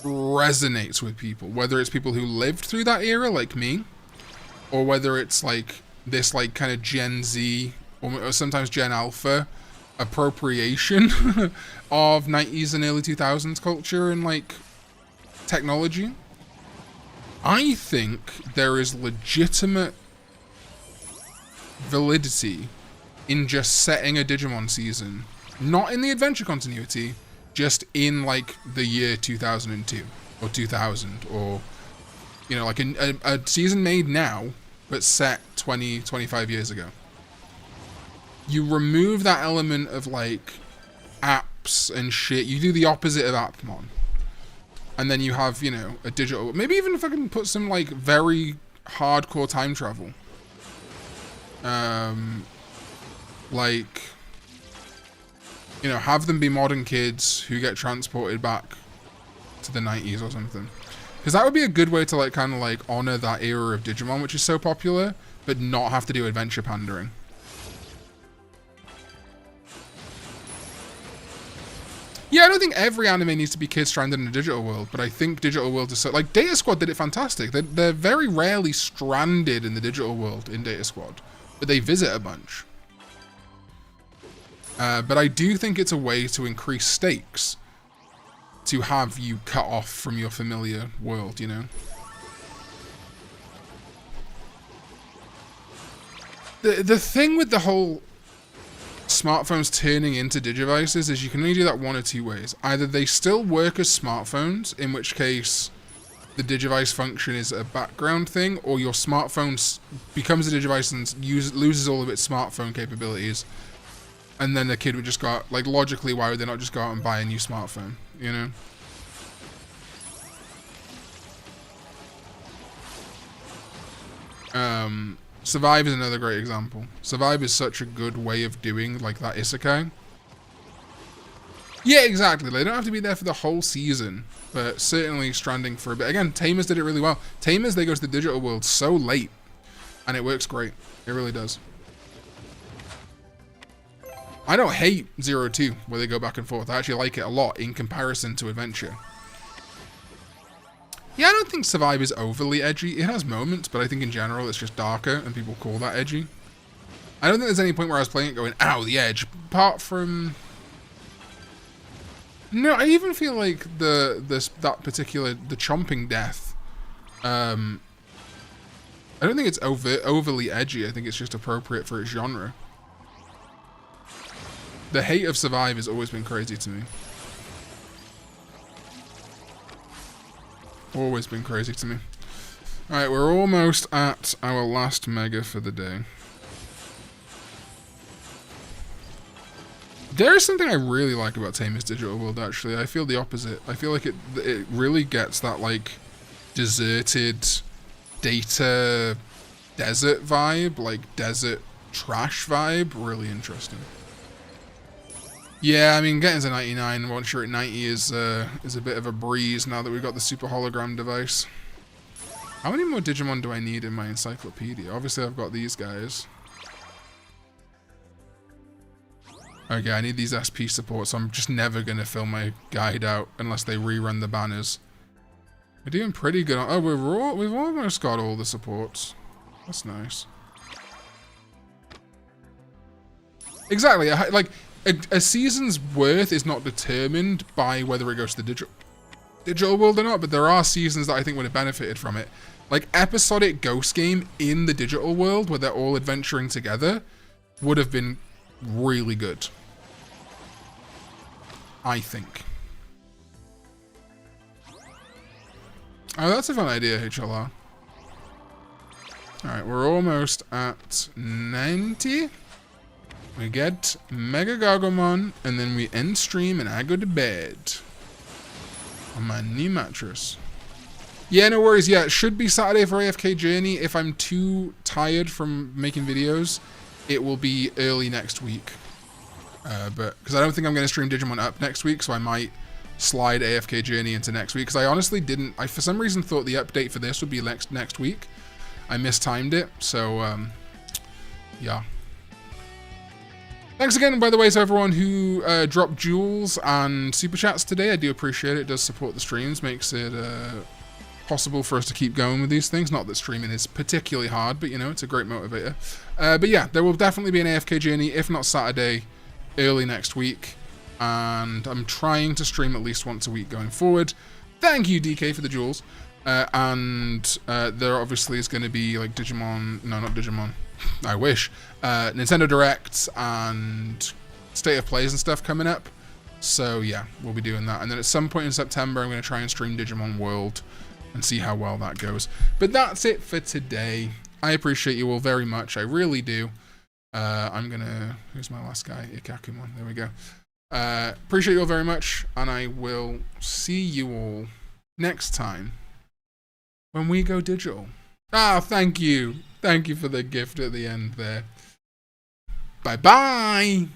resonates with people, whether it's people who lived through that era like me, or whether it's like this like kind of Gen Z or sometimes Gen Alpha appropriation of 90s and early 2000s culture and like technology. I think there is legitimate validity in just setting a Digimon season, not in the adventure continuity, just in like the year 2002 or 2000, or you know, like a season made now but set 25 years ago. You remove that element of like apps and shit. You do the opposite of Appmon. And then you have, you know, a digital... Maybe even if I can put some, like, very hardcore time travel. Like, you know, have them be modern kids who get transported back to the 90s or something. Because that would be a good way to, like, kind of, like, honor that era of Digimon, which is so popular, but not have to do adventure pandering. Yeah, I don't think every anime needs to be kids stranded in a digital world, but I think digital world is so... Like, Data Squad did it fantastic. They're very rarely stranded in the digital world in Data Squad, but they visit a bunch. But I do think it's a way to increase stakes to have you cut off from your familiar world, you know? The thing with the whole smartphones turning into digivices is you can only do that one or two ways. Either they still work as smartphones, in which case the digivice function is a background thing, or your smartphone becomes a digivice and loses all of its smartphone capabilities, and then the kid would just go out, like, logically, why would they not just go out and buy a new smartphone, you know? Survive is another great example. Survive is such a good way of doing, like, that isekai. Yeah, exactly. They don't have to be there for the whole season, but certainly stranding for a bit. Again, Tamers did it really well. Tamers, they go to the digital world so late, and it works great. It really does. I don't hate 0-2, where they go back and forth. I actually like it a lot in comparison to Adventure. Yeah, I don't think Survive is overly edgy. It has moments, but I think in general it's just darker, and people call that edgy. I don't think there's any point where I was playing it going, ow, the edge. Apart from... No, I even feel like the chomping death, I don't think it's overly edgy. I think it's just appropriate for its genre. The hate of Survive has always been crazy to me. Always been crazy to me. Alright, we're almost at our last mega for the day. There is something I really like about Tamer's Digital World, actually. I feel the opposite. I feel like it really gets that, like, deserted data desert vibe, like desert trash vibe. Really interesting. Yeah, I mean, getting to 99 once you're at 90 is a bit of a breeze now that we've got the super hologram device. How many more Digimon do I need in my encyclopedia? Obviously, I've got these guys. Okay, I need these SP supports, so I'm just never going to fill my guide out unless they rerun the banners. We're doing pretty good on... Oh, we've almost got all the supports. That's nice. Exactly, like... A season's worth is not determined by whether it goes to the digital world or not, but there are seasons that I think would have benefited from it. Like, episodic Ghost Game in the digital world, where they're all adventuring together, would have been really good. I think. Oh, that's a fun idea, HLR. Alright, we're almost at 90. We get Mega Gagomon, and then we end stream, and I go to bed. On my new mattress. Yeah, no worries. Yeah, it should be Saturday for AFK Journey. If I'm too tired from making videos, it will be early next week. But because I don't think I'm going to stream Digimon Up next week, so I might slide AFK Journey into next week. Because I honestly didn't... I, for some reason, thought the update for this would be next week. I mistimed it, so, yeah. Thanks again, by the way, to everyone who dropped jewels and super chats today. I do appreciate it. It does support the streams, makes it possible for us to keep going with these things. Not that streaming is particularly hard, but, you know, it's a great motivator. But yeah, there will definitely be an AFK Journey, if not Saturday, early next week. And I'm trying to stream at least once a week going forward. Thank you, DK, for the jewels. And there obviously is going to be, like, Digimon... No, not Digimon. I wish. Nintendo Directs and State of Plays and stuff coming up. So yeah, we'll be doing that. And then at some point in September, I'm going to try and stream Digimon World and see how well that goes. But that's it for today. I appreciate you all very much. I really do. I'm going to... Who's my last guy? Ikakumon. There we go. Appreciate you all very much, and I will see you all next time when we go digital. Thank you. Thank you for the gift at the end there. Bye-bye.